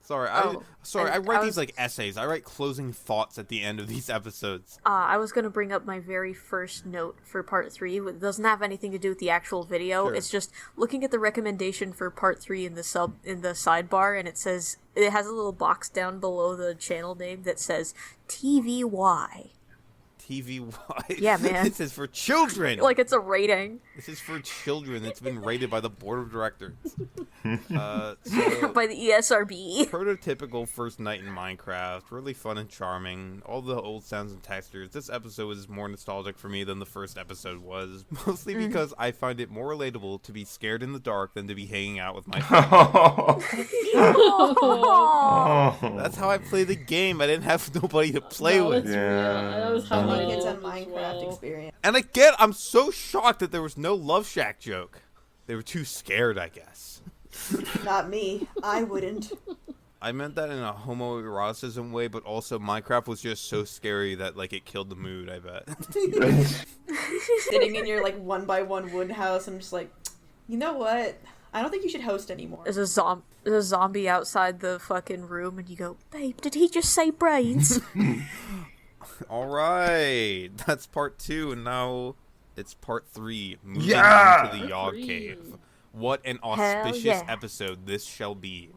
Speaker 1: Sorry,
Speaker 5: Oh,
Speaker 1: I write
Speaker 5: I
Speaker 1: these
Speaker 5: was-
Speaker 1: like essays. I write closing thoughts at the end of these episodes.
Speaker 5: I was gonna bring up my very first note for part 3. It doesn't have anything to do with the actual video.
Speaker 1: Sure.
Speaker 5: It's just looking at the recommendation for part 3 in the sidebar, and it says it has a little box down below the channel name that says TVY.
Speaker 1: TV-wise.
Speaker 5: Yeah, man.
Speaker 1: This is for children.
Speaker 5: Like it's a rating.
Speaker 1: This is for children. It's been rated by the board of directors. So,
Speaker 5: By the E ESRB.
Speaker 1: prototypical first night in Minecraft. Really fun and charming. All the old sounds and textures. This episode is more nostalgic for me than the first episode was. Mostly because I find it more relatable to be scared in the dark than to be hanging out with my friends. That's how I play the game. I didn't have nobody to play
Speaker 3: No,
Speaker 1: with.
Speaker 3: that's
Speaker 2: Yeah.
Speaker 3: real. That was how
Speaker 4: Only
Speaker 3: I
Speaker 4: kids on
Speaker 3: was as
Speaker 4: Minecraft
Speaker 3: well.
Speaker 4: experience.
Speaker 1: And again, I'm so shocked that there was no Love Shack joke. They were too scared, I guess.
Speaker 4: Not me. I wouldn't.
Speaker 1: I meant that in a homoeroticism way, but also Minecraft was just so scary that like it killed the mood, I bet.
Speaker 4: Sitting in your like 1x1 wood house, I'm just like, you know what? I don't think you should host anymore.
Speaker 5: There's a zombie outside the fucking room, and you go, babe, did he just say brains?
Speaker 1: All right, that's part 2, and now it's part 3. Moving
Speaker 2: Yeah!
Speaker 1: into the Yogcave. What an
Speaker 5: Hell
Speaker 1: auspicious
Speaker 5: yeah.
Speaker 1: episode this shall be.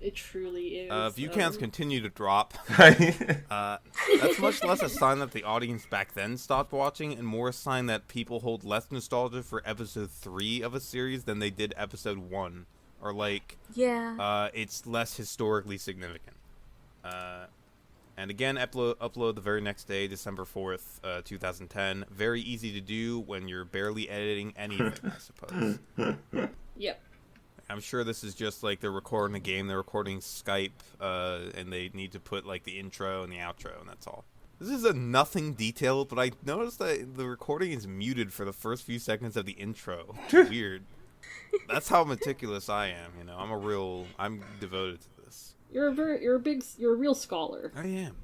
Speaker 3: It truly is.
Speaker 1: View counts continue to drop. That's much less a sign that the audience back then stopped watching, and more a sign that people hold less nostalgia for episode 3 of a series than they did episode 1. Or like,
Speaker 5: Yeah.
Speaker 1: it's less historically significant. And again, upload the very next day, December 4th, 2010. Very easy to do when you're barely editing anything, I suppose.
Speaker 3: Yep.
Speaker 1: I'm sure this is just like they're recording a game, they're recording Skype, and they need to put like the intro and the outro, and that's all. This is a nothing detail, but I noticed that the recording is muted for the first few seconds of the intro. Weird. That's how meticulous I am, you know. I'm devoted to this.
Speaker 3: You're a real scholar.
Speaker 1: I am.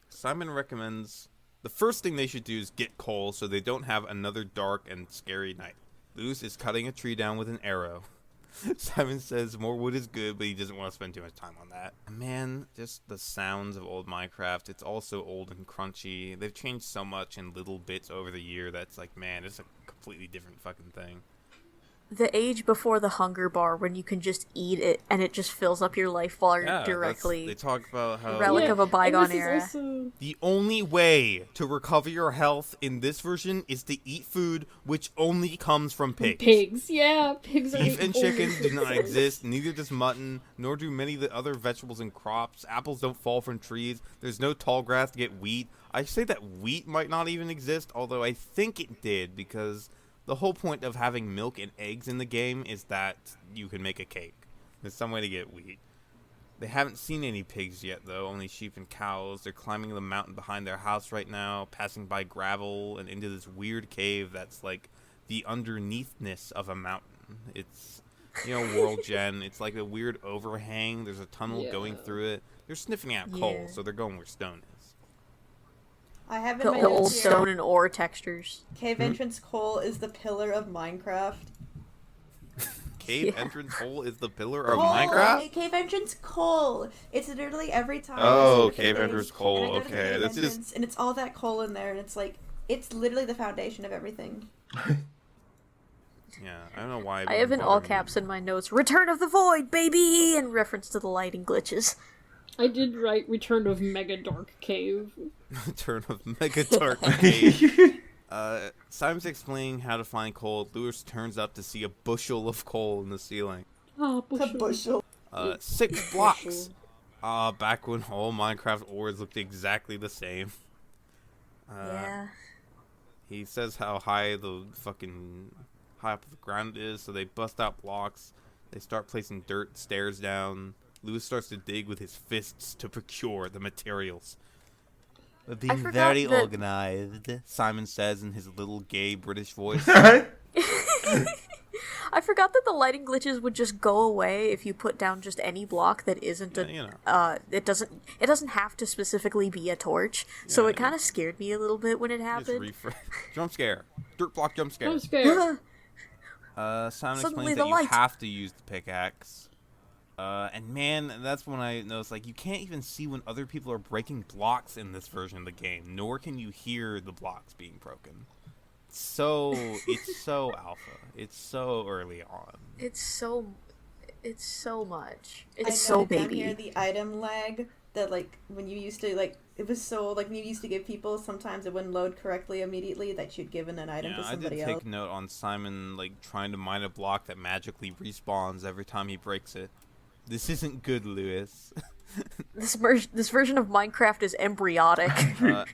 Speaker 1: Simon recommends the first thing they should do is get coal so they don't have another dark and scary night. Luz is cutting a tree down with an arrow. Simon says more wood is good, but he doesn't want to spend too much time on that. Man, just the sounds of old Minecraft. It's all so old and crunchy. They've changed so much in little bits over the year that's like, man, it's a completely different fucking thing.
Speaker 5: The age before the hunger bar, when you can just eat it and it just fills up your life bar directly.
Speaker 1: They talk about how
Speaker 5: Relic of a bygone
Speaker 3: and this
Speaker 5: era.
Speaker 3: is also...
Speaker 1: the only way to recover your health in this version is to eat food which only comes from pigs.
Speaker 3: Pigs, yeah, pigs are
Speaker 1: Beef
Speaker 3: the
Speaker 1: and
Speaker 3: only
Speaker 1: chickens do not
Speaker 3: source.
Speaker 1: exist, neither does mutton, nor do many of the other vegetables and crops. Apples don't fall from trees, there's no tall grass to get wheat. I say that wheat might not even exist, although I think it did, because the whole point of having milk and eggs in the game is that you can make a cake. There's some way to get wheat. They haven't seen any pigs yet, though, only sheep and cows. They're climbing the mountain behind their house right now, passing by gravel and into this weird cave that's like the underneathness of a mountain. It's, you know, world gen. It's like a weird overhang. There's a tunnel going through it. They're sniffing out coal,
Speaker 5: Yeah.
Speaker 1: so they're going where stone is.
Speaker 4: I have in
Speaker 5: The
Speaker 4: my
Speaker 5: old
Speaker 4: notes here,
Speaker 5: stone and ore textures.
Speaker 4: cave entrance coal is the pillar of Minecraft.
Speaker 1: Cave
Speaker 5: Yeah.
Speaker 1: entrance hole is the pillar of
Speaker 4: Coal!
Speaker 1: Minecraft?
Speaker 4: Cave entrance coal. It's literally every time.
Speaker 1: Oh,
Speaker 4: I see the
Speaker 1: cave
Speaker 4: thing,
Speaker 1: entrance coal,
Speaker 4: and I go to the
Speaker 1: okay,
Speaker 4: cave
Speaker 1: this is-
Speaker 4: entrance, and it's all that coal in there, and it's like it's literally the foundation of everything.
Speaker 1: Yeah, I don't know why. it
Speaker 5: I have in
Speaker 1: wouldn't
Speaker 5: all
Speaker 1: bother me.
Speaker 5: caps in my notes, Return of the Void, baby! In reference to the lighting glitches.
Speaker 3: I did write Return of Mega Dark Cave.
Speaker 1: Turn of Mega Dark Cave. Simon's explaining how to find coal. Lewis turns up to see a bushel of coal in the ceiling.
Speaker 3: Ah,
Speaker 4: A
Speaker 3: bushel.
Speaker 4: bushel.
Speaker 1: 6 blocks. Back when all Minecraft ores looked exactly the same.
Speaker 5: Yeah.
Speaker 1: He says how high up the ground it is, so they bust out blocks. They start placing dirt stairs down. Lewis starts to dig with his fists to procure the materials. We're being
Speaker 5: forgot
Speaker 1: very
Speaker 5: that-
Speaker 1: organized, Simon says in his little gay British voice.
Speaker 5: I forgot that the lighting glitches would just go away if you put down just any block that isn't a.
Speaker 1: Yeah, you know.
Speaker 5: It doesn't have to specifically be a torch. So
Speaker 1: Yeah,
Speaker 5: it kind of scared me a little bit when it
Speaker 1: Just
Speaker 5: happened.
Speaker 1: refresh. Jump scare. Dirt block jump scare.
Speaker 3: I'm scared.
Speaker 1: Simon
Speaker 5: Suddenly
Speaker 1: explains
Speaker 5: the
Speaker 1: that you
Speaker 5: light.
Speaker 1: have to use the pickaxe. And man, that's when I noticed, like, you can't even see when other people are breaking blocks in this version of the game, nor can you hear the blocks being broken. It's so alpha. It's so early on.
Speaker 5: It's so much.
Speaker 4: I
Speaker 5: It's so
Speaker 4: noted down
Speaker 5: baby.
Speaker 4: here the item lag that like when you used to like it was so like when you used to give people, sometimes it wouldn't load correctly immediately, that you'd given an item to somebody
Speaker 1: I did
Speaker 4: else.
Speaker 1: take note on Simon like trying to mine a block that magically respawns every time he breaks it. This isn't good, Lewis.
Speaker 5: This version of Minecraft is embryonic.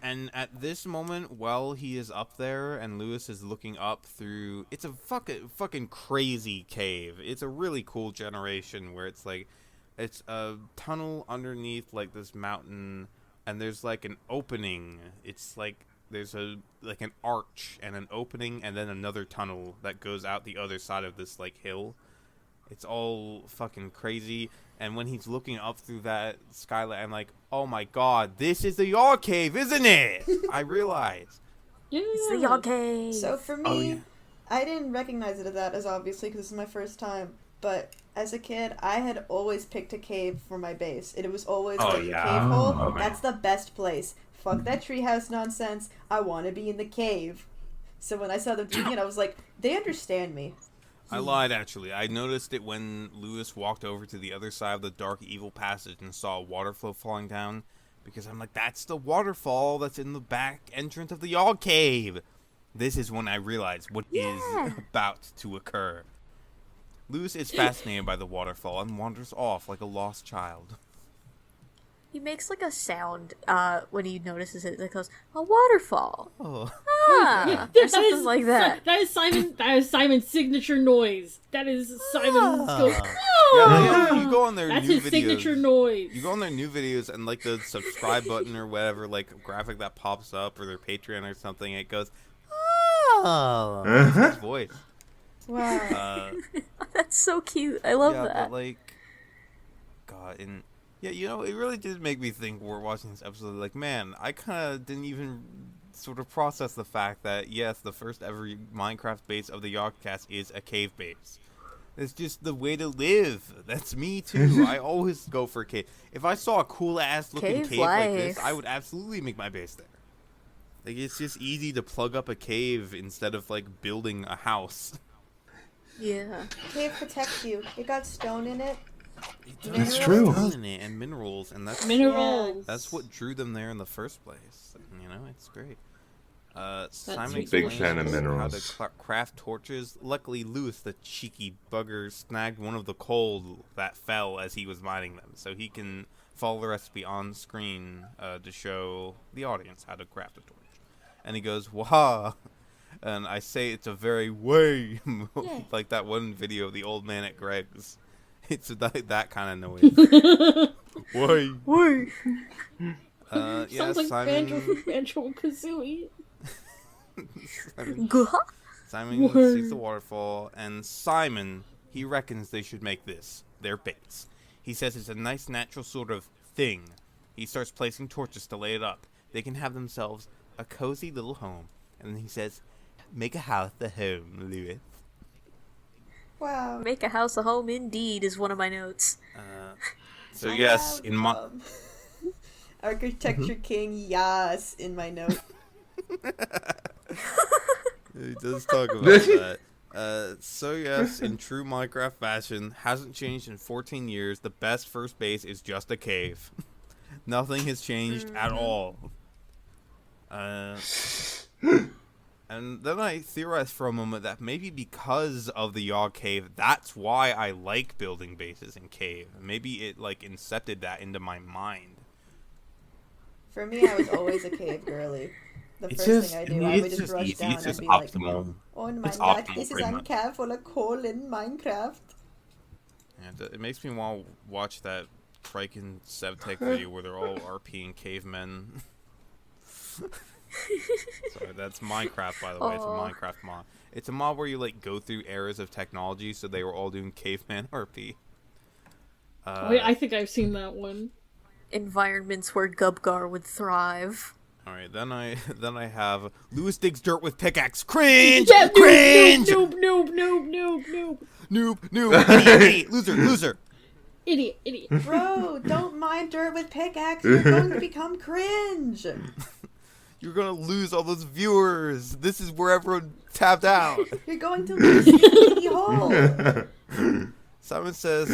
Speaker 1: And at this moment, while he is up there and Lewis is looking up through, it's a fucking crazy cave. It's a really cool generation where it's like, it's a tunnel underneath like this mountain, and there's like an opening. It's like there's an arch and an opening, and then another tunnel that goes out the other side of this like hill. It's all fucking crazy. And when he's looking up through that skylight, I'm like, oh my god, this is the Yogcave, isn't it? I realize.
Speaker 3: Yeah.
Speaker 5: It's the Yogcave.
Speaker 4: So for me, I didn't recognize it as that, as obviously, because this is my first time. But as a kid, I had always picked a cave for my base. It was always a cave hole.
Speaker 2: Okay.
Speaker 4: That's the best place. Fuck that treehouse nonsense. I want to be in the cave. So when I saw them doing it, I was like, they understand me.
Speaker 1: I lied, actually. I noticed it when Lewis walked over to the other side of the dark, evil passage and saw a water flow falling down. Because I'm like, that's the waterfall that's in the back entrance of the Yogcave. This is when I realized what is about to occur. Lewis is fascinated by the waterfall and wanders off like a lost child.
Speaker 5: He makes like a sound when he notices it that goes, a waterfall.
Speaker 1: Oh.
Speaker 5: Ah, or something like that.
Speaker 3: That is Simon's signature noise. That is Simon's
Speaker 1: Yeah, you go on their
Speaker 3: That's
Speaker 1: new
Speaker 3: his
Speaker 1: videos.
Speaker 3: signature noise.
Speaker 1: You go on their new videos and like the subscribe button or whatever, like graphic that pops up, or their Patreon or something, it goes, oh, that's his voice.
Speaker 4: Wow.
Speaker 5: That's so cute. I love
Speaker 1: Yeah,
Speaker 5: that.
Speaker 1: but like, God, and yeah, you know, it really did make me think. We're watching this episode, like, man, I kind of didn't even sort of process the fact that yes, the first ever Minecraft base of the Yogcast is a cave base. It's just the way to live. That's me too. I always go for a cave. If I saw a cool ass looking cave like this, I would absolutely make my base there. Like, it's just easy to plug up a cave instead of like building a house.
Speaker 5: Yeah.
Speaker 4: Cave protects you. It got stone in it.
Speaker 2: That's true.
Speaker 1: In it, and minerals, and that's
Speaker 3: Minerals.
Speaker 1: That's what drew them there in the first place. You know, it's great. Simon
Speaker 3: Big
Speaker 1: explains
Speaker 2: fan of
Speaker 1: how
Speaker 2: minerals.
Speaker 1: to craft torches. Luckily, Lewis, the cheeky bugger, snagged one of the coal that fell as he was mining them, so he can follow the recipe on screen to show the audience how to craft a torch. And he goes, "Wah!" And I say it's a very way, like that one video of the old man at Greg's. It's that kind of noise. Way.
Speaker 5: Woo.
Speaker 1: Yeah,
Speaker 3: Sounds like
Speaker 1: Simon.
Speaker 3: Banjo and Kazooie.
Speaker 1: Simon sees the waterfall, and Simon, he reckons they should make this their base. He says it's a nice natural sort of thing. He starts placing torches to lay it up. They can have themselves a cozy little home. And then he says, make a house a home, Lewis.
Speaker 4: Wow.
Speaker 5: Make a house a home indeed is one of my notes.
Speaker 1: So yes, in my...
Speaker 4: Architecture King, yes, in my note.
Speaker 1: He does talk about that. So yes, in true Minecraft fashion, hasn't changed in 14 years. The best first base is just a cave. Nothing has changed at all. And then I theorized for a moment that maybe because of the Yogcave, that's why I like building bases in cave. Maybe it like incepted that into my mind.
Speaker 4: For me, I was always a cave girly. The first thing I do, I would just rush down and be like, "Oh my god, this is uncave full of coal in Minecraft."
Speaker 1: And it makes me want to watch that Triken Sevtech video where they're all RPing cavemen. Sorry, that's Minecraft, by the way. It's a Minecraft mod. It's a mod where you like go through eras of technology, so they were all doing caveman RP.
Speaker 3: Wait, I think I've seen that one.
Speaker 5: Environments where Gubgar would thrive.
Speaker 1: All right, then I have Lewis digs dirt with pickaxe. Cringe,
Speaker 3: Yeah,
Speaker 1: cringe,
Speaker 3: noob,
Speaker 1: idiot, loser.
Speaker 3: Idiot.
Speaker 4: Bro, don't mine dirt with pickaxe. You're going to become cringe.
Speaker 1: You're gonna lose all those viewers. This is where everyone tapped out.
Speaker 4: You're going to lose the hole.
Speaker 1: Simon says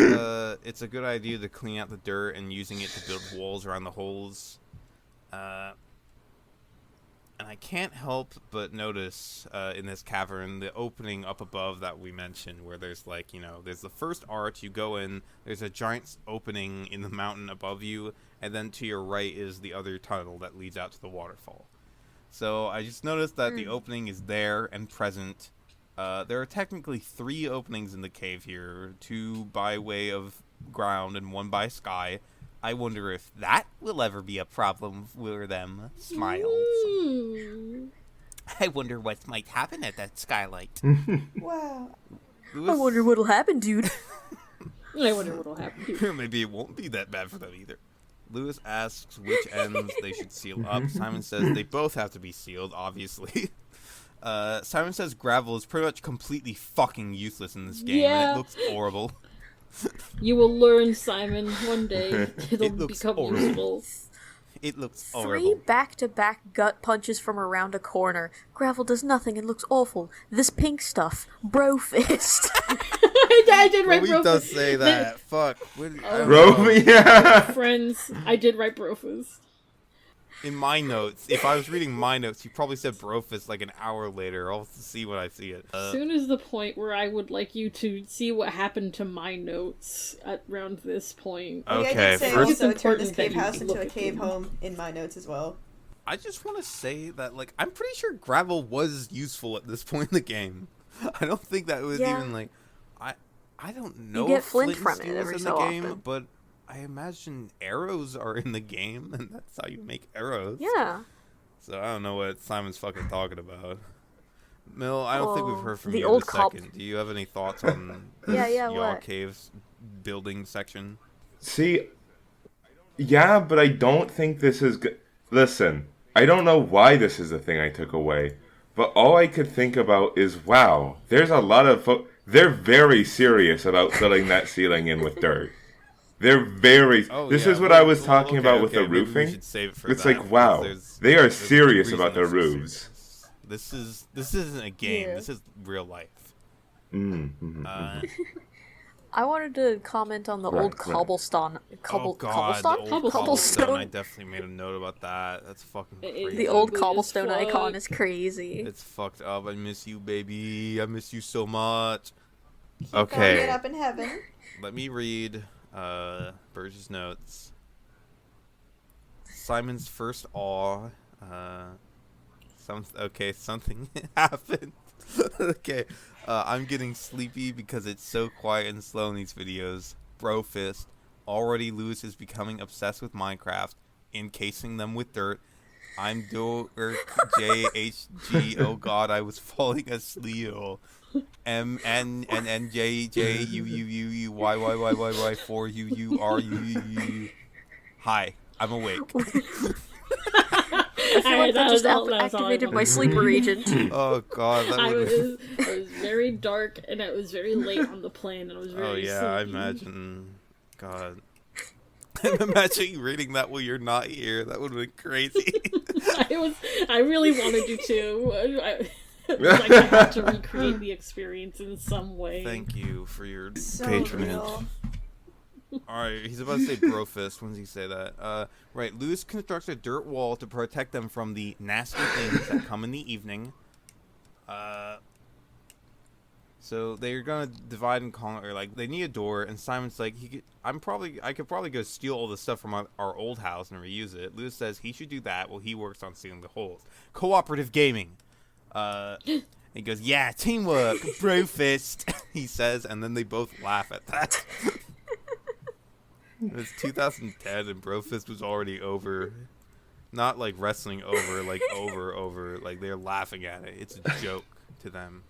Speaker 1: it's a good idea to clean out the dirt and using it to build walls around the holes. And I can't help but notice in this cavern the opening up above that we mentioned, where there's like, there's the first arch, you go in, there's a giant opening in the mountain above you, and then to your right is the other tunnel that leads out to the waterfall. So I just noticed that the opening is there and present. There are technically 3 openings in the cave here, 2 by way of ground and 1 by sky. I wonder if that will ever be a problem for them. Smiles. I wonder what might happen at that skylight.
Speaker 4: Wow.
Speaker 5: I wonder what'll happen, dude.
Speaker 3: I wonder what'll happen. Dude.
Speaker 1: Maybe it won't be that bad for them either. Lewis asks which ends they should seal up. Simon says they both have to be sealed, obviously. Simon says gravel is pretty much completely fucking useless in this game, and it looks horrible.
Speaker 3: You will learn, Simon, one day. It'll become
Speaker 1: horrible.
Speaker 3: useful.
Speaker 1: It looks
Speaker 5: 3
Speaker 1: horrible.
Speaker 5: back-to-back gut punches from around a corner. Gravel does nothing and looks awful. This pink stuff. Bro fist.
Speaker 3: I did write
Speaker 1: He
Speaker 3: Brofist.
Speaker 1: does say that. Fuck.
Speaker 3: Friends, I did write Brofist.
Speaker 1: In my notes, if I was reading my notes, you probably said Brofist like an hour later. I'll see when I see it.
Speaker 3: Soon is the point where I would like you to see what happened to my notes at around this point.
Speaker 1: Okay,
Speaker 4: I did say
Speaker 1: first-
Speaker 4: also
Speaker 3: It's
Speaker 4: turn this
Speaker 3: important that
Speaker 4: cave
Speaker 3: you
Speaker 4: house into
Speaker 3: look
Speaker 4: a
Speaker 3: at
Speaker 4: cave
Speaker 3: them.
Speaker 4: home in my notes as well.
Speaker 1: I just want to say that, like, I'm pretty sure gravel was useful at this point in the game. I don't think that was even, like... I don't know
Speaker 5: get
Speaker 1: if
Speaker 5: flint
Speaker 1: and
Speaker 5: from it
Speaker 1: steel is
Speaker 5: every
Speaker 1: in
Speaker 5: so
Speaker 1: the game,
Speaker 5: often.
Speaker 1: but I imagine arrows are in the game, and that's how you make arrows.
Speaker 5: Yeah.
Speaker 1: So I don't know what Simon's fucking talking about. Mill, I don't think we've heard from
Speaker 5: the
Speaker 1: you
Speaker 5: old
Speaker 1: in a
Speaker 5: cop-
Speaker 1: second. Do you have any thoughts on
Speaker 5: Yeah,
Speaker 1: this
Speaker 5: what?
Speaker 1: Yogcave's building section?
Speaker 2: See, yeah, but I don't think this is good. Listen, I don't know why this is the thing I took away, but all I could think about is, wow, there's a lot of they're very serious about filling that ceiling in with dirt. They're very...
Speaker 1: Oh,
Speaker 2: this
Speaker 1: yeah,
Speaker 2: is what
Speaker 1: well,
Speaker 2: I was
Speaker 1: well,
Speaker 2: talking about with the
Speaker 1: maybe we
Speaker 2: roofing.
Speaker 1: should save it for
Speaker 2: It's
Speaker 1: that,
Speaker 2: like, wow,
Speaker 1: because
Speaker 2: they are
Speaker 1: there's a
Speaker 2: serious
Speaker 1: reason
Speaker 2: about their
Speaker 1: it's so
Speaker 2: roofs.
Speaker 1: serious. This isn't a game.
Speaker 3: Yeah.
Speaker 1: This is real life.
Speaker 5: I wanted to comment on the
Speaker 2: Right,
Speaker 5: old
Speaker 2: right.
Speaker 5: cobblestone.
Speaker 1: Oh god,
Speaker 5: Cobblestone?
Speaker 1: the old
Speaker 3: Cobblestone.
Speaker 1: cobblestone. I definitely made a note about that. That's fucking crazy.
Speaker 5: The old
Speaker 3: Ugly as
Speaker 5: cobblestone
Speaker 3: fuck.
Speaker 5: icon is crazy.
Speaker 1: It's fucked up. I miss you, baby. I miss you so much.
Speaker 4: Found it
Speaker 1: Okay,
Speaker 4: up in heaven.
Speaker 1: let me read Burge's notes. Simon's first awe. Something happened. Okay, I'm getting sleepy because it's so quiet and slow in these videos. Brofist. Already Lewis is becoming obsessed with Minecraft, encasing them with dirt. I'm Dork JHG. Oh god, I was falling asleep. MNNJJUUUY 4UURUU. Hi, I'm awake.
Speaker 5: I feel like that just activated my sleeper agent.
Speaker 1: Oh god, that
Speaker 3: I
Speaker 1: would.
Speaker 3: was, it was very dark and it was very late on the plane and I was very
Speaker 1: Oh yeah, I
Speaker 3: sleepy.
Speaker 1: imagine. God. I'm imagining reading that while you're not here. That would have been crazy.
Speaker 3: I really wanted you to. Like I had to recreate the experience in some way.
Speaker 1: Thank you for your
Speaker 4: So
Speaker 1: patronage.
Speaker 4: real.
Speaker 1: Alright, he's about to say brofist. When does he say that? Right, Lewis constructs a dirt wall to protect them from the nasty things that come in the evening. So they're gonna divide and conquer. Like they need a door, and Simon's like, I could probably go steal all the stuff from our old house and reuse it. Lewis says he should do that while he works on sealing the holes. Cooperative gaming. He goes, yeah, teamwork, brofist. He says, and then they both laugh at that. It was 2010, and brofist was already over. Not like wrestling over, like over. Like they're laughing at it. It's a joke to them.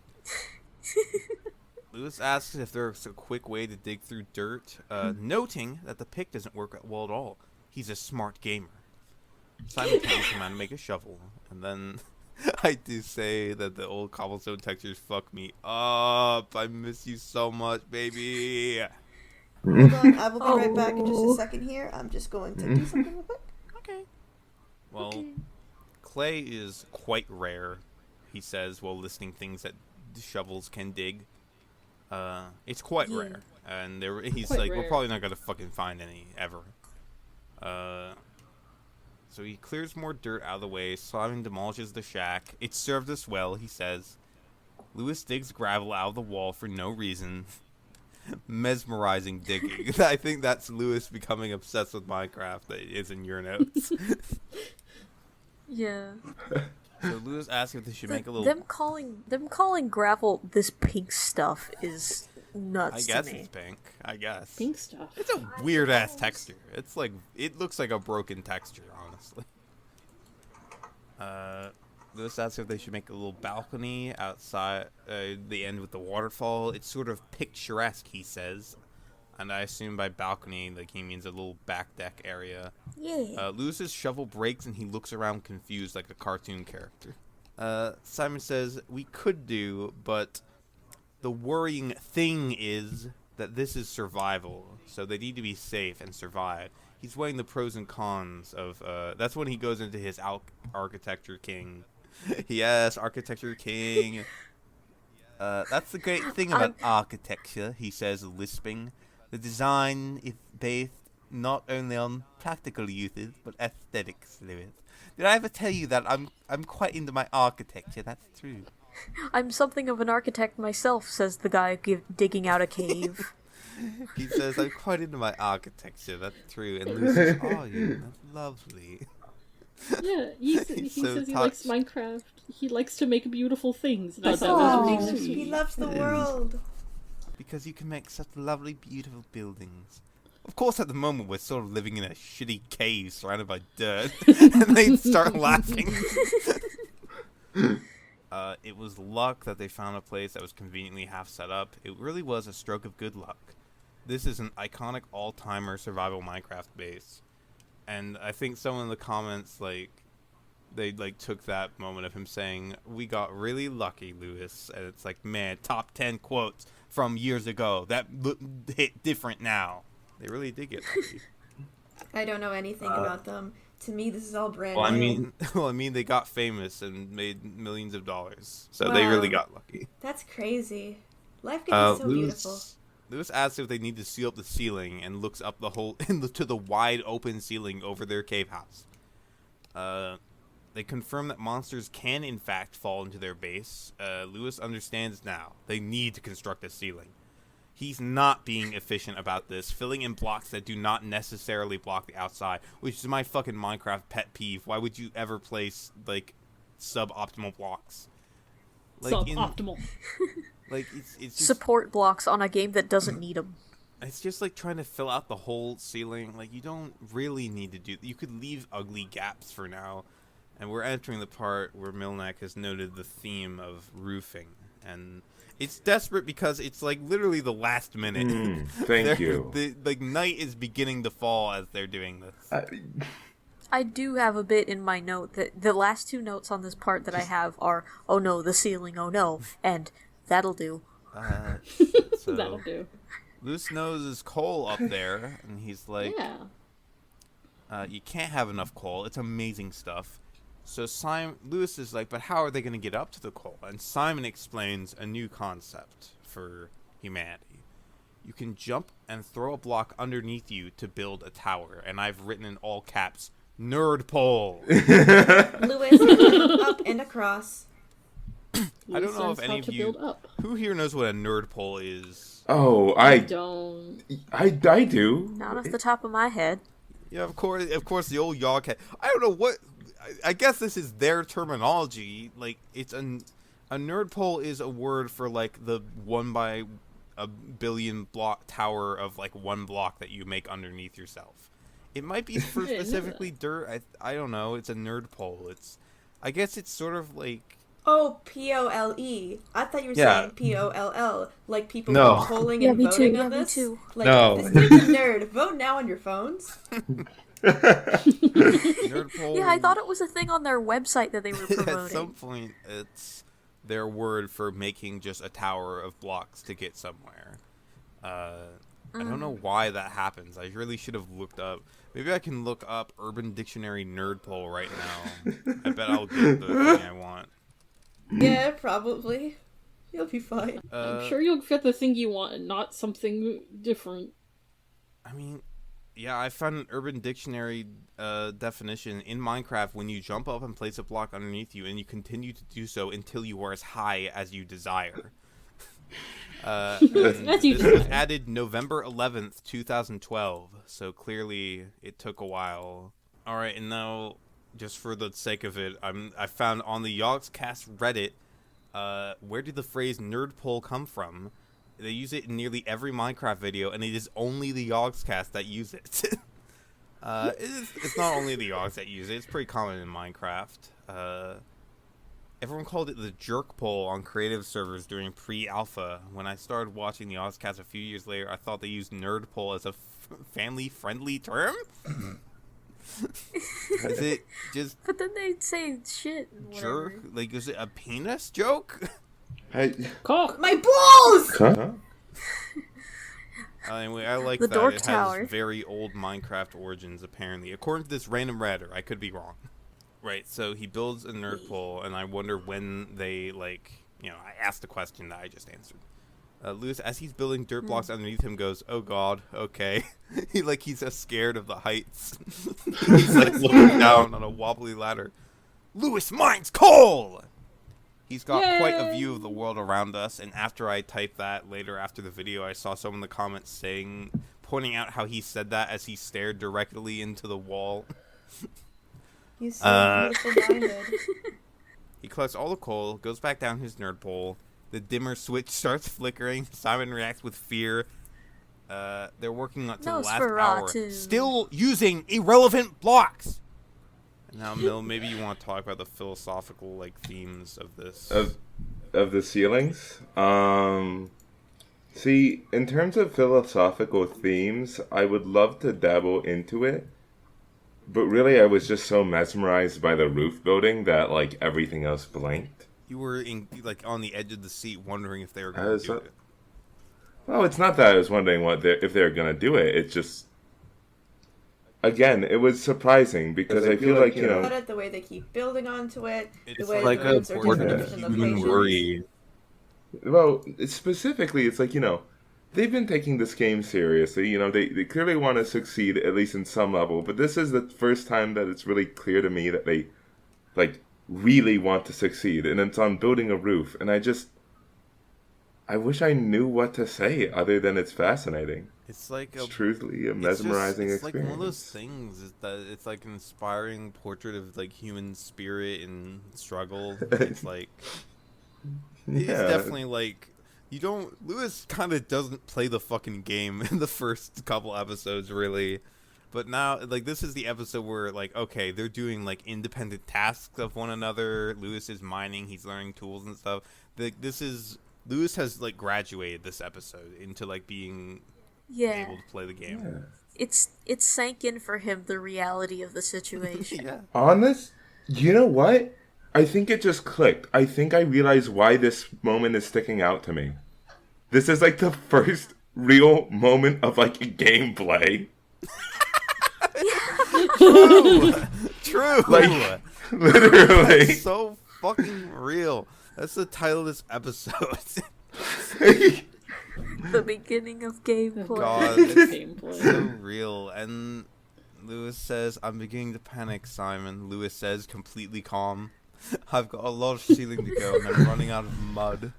Speaker 1: Lewis asks if there's a quick way to dig through dirt, noting that the pick doesn't work well at all. He's a smart gamer. Simon tells him how to make a shovel, and then I do say that the old cobblestone textures fuck me up. I miss you so much, baby.
Speaker 4: Hold on, I will be right back in just a second here. I'm just going to do something real quick.
Speaker 1: Okay. Well, clay is quite rare, he says, while listing things that shovels can dig. It's quite rare. And he's
Speaker 3: Quite
Speaker 1: like,
Speaker 3: rare.
Speaker 1: we're probably not gonna fucking find any ever. So he clears more dirt out of the way. Simon demolishes the shack. It served us well, he says. Lewis digs gravel out of the wall for no reason. Mesmerizing digging. I think that's Lewis becoming obsessed with Minecraft that is in your notes.
Speaker 5: Yeah.
Speaker 1: So Lewis asks if they should make a little...
Speaker 5: Them calling gravel this pink stuff is nuts
Speaker 1: I guess
Speaker 5: to me.
Speaker 1: it's pink. I guess.
Speaker 3: Pink stuff.
Speaker 1: It's a weird-ass texture. It's like... It looks like a broken texture, honestly. Lewis asks if they should make a little balcony outside the end with the waterfall. It's sort of picturesque, he says. And I assume by balcony, like, he means a little back deck area.
Speaker 5: Yeah.
Speaker 1: Lewis's shovel breaks and he looks around confused like a cartoon character. Simon says, we could do, but the worrying thing is that this is survival. So they need to be safe and survive. He's weighing the pros and cons of, that's when he goes into his architecture king. Yes, architecture king. That's the great thing about architecture, he says, lisping. The design is based not only on practical uses, but aesthetics, Lewis. Did I ever tell you that I'm quite into my architecture? That's true.
Speaker 5: I'm something of an architect myself, says the guy digging out a cave.
Speaker 1: He says, I'm quite into my architecture. That's true. And Lewis says, oh, yeah, that's lovely.
Speaker 3: Yeah, he
Speaker 1: So
Speaker 3: says he likes
Speaker 1: touched.
Speaker 3: Minecraft. He likes to make beautiful things. And I
Speaker 5: That's
Speaker 3: thought that was
Speaker 5: awesome.
Speaker 3: really
Speaker 4: He
Speaker 3: sweet.
Speaker 4: loves the world.
Speaker 1: Because you can make such lovely, beautiful buildings. Of course, at the moment, we're sort of living in a shitty cave surrounded by dirt. And they start laughing. It was luck that they found a place that was conveniently half set up. It really was a stroke of good luck. This is an iconic all-timer survival Minecraft base. And I think someone in the comments, like, they, like, took that moment of him saying, we got really lucky, Lewis. And it's like, man, top 10 quotes from years ago that hit different now. They really did get lucky.
Speaker 4: I don't know anything about them. To me, this is all brand
Speaker 2: Well, I
Speaker 4: new.
Speaker 2: mean,
Speaker 1: Well, I mean, they got famous and made millions of dollars. So they really
Speaker 4: Wow.
Speaker 1: got lucky.
Speaker 4: That's crazy. Life can be so beautiful.
Speaker 1: Lewis asks if they need to seal up the ceiling and looks up the hole to the wide open ceiling over their cave house. They confirm that monsters can in fact fall into their base. Lewis understands now. They need to construct a ceiling. He's not being efficient about this, filling in blocks that do not necessarily block the outside, which is my fucking Minecraft pet peeve. Why would you ever place, like, suboptimal blocks? Like,
Speaker 3: Suboptimal.
Speaker 1: Like, it's just...
Speaker 5: Support blocks on a game that doesn't need them.
Speaker 1: It's just like trying to fill out the whole ceiling. Like, you don't really need to do... You could leave ugly gaps for now. And we're entering the part where Milnak has noted the theme of roofing. And it's desperate because it's, like, literally the last minute.
Speaker 2: Thank you.
Speaker 1: Like, night is beginning to fall as they're doing this.
Speaker 5: I do have a bit in my note that the last two notes on this part that I have are, oh no, the ceiling, oh no, and that'll do.
Speaker 1: So
Speaker 3: That'll do.
Speaker 1: Loose Nose is coal up there, and he's like,
Speaker 3: Yeah.
Speaker 1: you can't have enough coal. It's amazing stuff. So Lewis is like, but how are they going to get up to the coal? And Simon explains a new concept for humanity. You can jump and throw a block underneath you to build a tower. And I've written in all caps, nerd pole.
Speaker 4: Lewis can jump up and across.
Speaker 1: I don't know if
Speaker 3: Lewis
Speaker 1: any
Speaker 3: how
Speaker 1: of
Speaker 3: to
Speaker 1: you,
Speaker 3: build up.
Speaker 1: who here knows what a nerd pole is?
Speaker 2: Oh,
Speaker 3: Don't.
Speaker 2: I do.
Speaker 5: Not off the top of my head.
Speaker 1: Yeah, of course, the old Yogcave. I don't know what. I guess this is their terminology. Like, it's a nerd pole is a word for like the 1 by a billion block tower of like one block that you make underneath yourself. It might be for
Speaker 3: I didn't know
Speaker 1: specifically dirt. I don't know. It's a nerd pole. I guess it's sort of like.
Speaker 4: Oh, P-O-L-E. I thought you were
Speaker 2: Yeah.
Speaker 4: saying P-O-L-L. Like people
Speaker 2: No.
Speaker 4: were polling
Speaker 5: Yeah,
Speaker 4: and
Speaker 5: me
Speaker 4: voting
Speaker 5: too.
Speaker 4: on
Speaker 5: Yeah, me
Speaker 4: this.
Speaker 5: too.
Speaker 4: Like,
Speaker 2: No.
Speaker 4: this dude's a nerd. Vote now on your phones.
Speaker 1: Nerd pole.
Speaker 5: Yeah, I thought it was a thing on their website that they were promoting.
Speaker 1: At some point, it's their word for making just a tower of blocks to get somewhere. I don't know why that happens. I really should have looked up. Maybe I can look up Urban Dictionary nerd pole right now. I bet I'll get the thing I want.
Speaker 4: Yeah, probably. You'll be fine.
Speaker 3: I'm sure you'll get the thing you want and not something different.
Speaker 1: I mean, yeah, I found an Urban Dictionary definition in Minecraft. When you jump up and place a block underneath you, and you continue to do so until you are as high as you desire. This was added November 11th, 2012, so clearly it took a while. Alright, and now, just for the sake of it, I found on the Yogscast Reddit, where did the phrase nerd pole come from? They use it in nearly every Minecraft video, and it is only the Yogscast that use it. It's not only the Yogs that use it, it's pretty common in Minecraft. Everyone called it the jerk pole on creative servers during pre-alpha. When I started watching the Yogscast a few years later, I thought they used nerd pole as a family-friendly term? Is it just...
Speaker 5: But then they'd say shit and whatever.
Speaker 1: Jerk? Like, is it a penis joke?
Speaker 2: Hey,
Speaker 3: Cock!
Speaker 4: My balls!
Speaker 2: huh?
Speaker 1: Anyway, I like
Speaker 5: The
Speaker 1: that
Speaker 5: Dork
Speaker 1: it
Speaker 5: Tower.
Speaker 1: has very old Minecraft origins, apparently. According to this random Redditor, I could be wrong. Right, so he builds a nerd pole, and I wonder when they, like, you know, I asked the question that I just answered. Lewis, as he's building dirt blocks underneath him, goes, "Oh God, okay." He's just scared of the heights. He's like looking down on a wobbly ladder. Lewis, mine's coal! He's got quite a view of the world around us, and after I typed that later after the video, I saw some in the comments pointing out how he said that as he stared directly into the wall.
Speaker 4: He's so beautiful minded.
Speaker 1: He collects all the coal, goes back down his nerd pole. The dimmer switch starts flickering. Simon reacts with fear. They're working on to the last hour, still using irrelevant blocks. Now, Mill, maybe you want to talk about the philosophical themes of this.
Speaker 2: Of the ceilings? See, in terms of philosophical themes, I would love to dabble into it. But really, I was just so mesmerized by the roof building that, everything else blanked.
Speaker 1: You were on the edge of the seat wondering if they were going to do it.
Speaker 2: Well, it's not that I was wondering if they're going to do it. It's just... Again, it was surprising because I feel like, you know...
Speaker 4: The way they keep building onto it,
Speaker 1: It's
Speaker 4: the way
Speaker 1: like
Speaker 4: the rooms are different in
Speaker 1: human
Speaker 4: locations.
Speaker 1: worry.
Speaker 2: Well, specifically, it's they've been taking this game seriously. You know, they clearly want to succeed, at least in some level. But this is the first time that it's really clear to me that they, really want to succeed. And it's on building a roof. And I wish I knew what to say other than it's fascinating.
Speaker 1: It's
Speaker 2: truthfully a mesmerizing
Speaker 1: it's
Speaker 2: experience.
Speaker 1: It's one of those things is that it's an inspiring portrait of human spirit and struggle. It's it's definitely you don't... Lewis kind of doesn't play the fucking game in the first couple episodes, really. But now, this is the episode where, okay, they're doing, independent tasks of one another. Lewis is mining. He's learning tools and stuff. Lewis has, graduated this episode into, being able to play the game.
Speaker 2: Yeah.
Speaker 5: It sank in for him the reality of the situation.
Speaker 1: Yeah.
Speaker 2: Honest? You know what? I think it just clicked. I think I realized why this moment is sticking out to me. This is the first real moment of gameplay.
Speaker 1: True.
Speaker 2: Literally.
Speaker 1: That's so fucking real. That's the title of this episode.
Speaker 5: The beginning of gameplay.
Speaker 1: God, it's so real. And Lewis says, "I'm beginning to panic, Simon." Lewis says, completely calm, "I've got a lot of ceiling to go, and I'm running out of mud."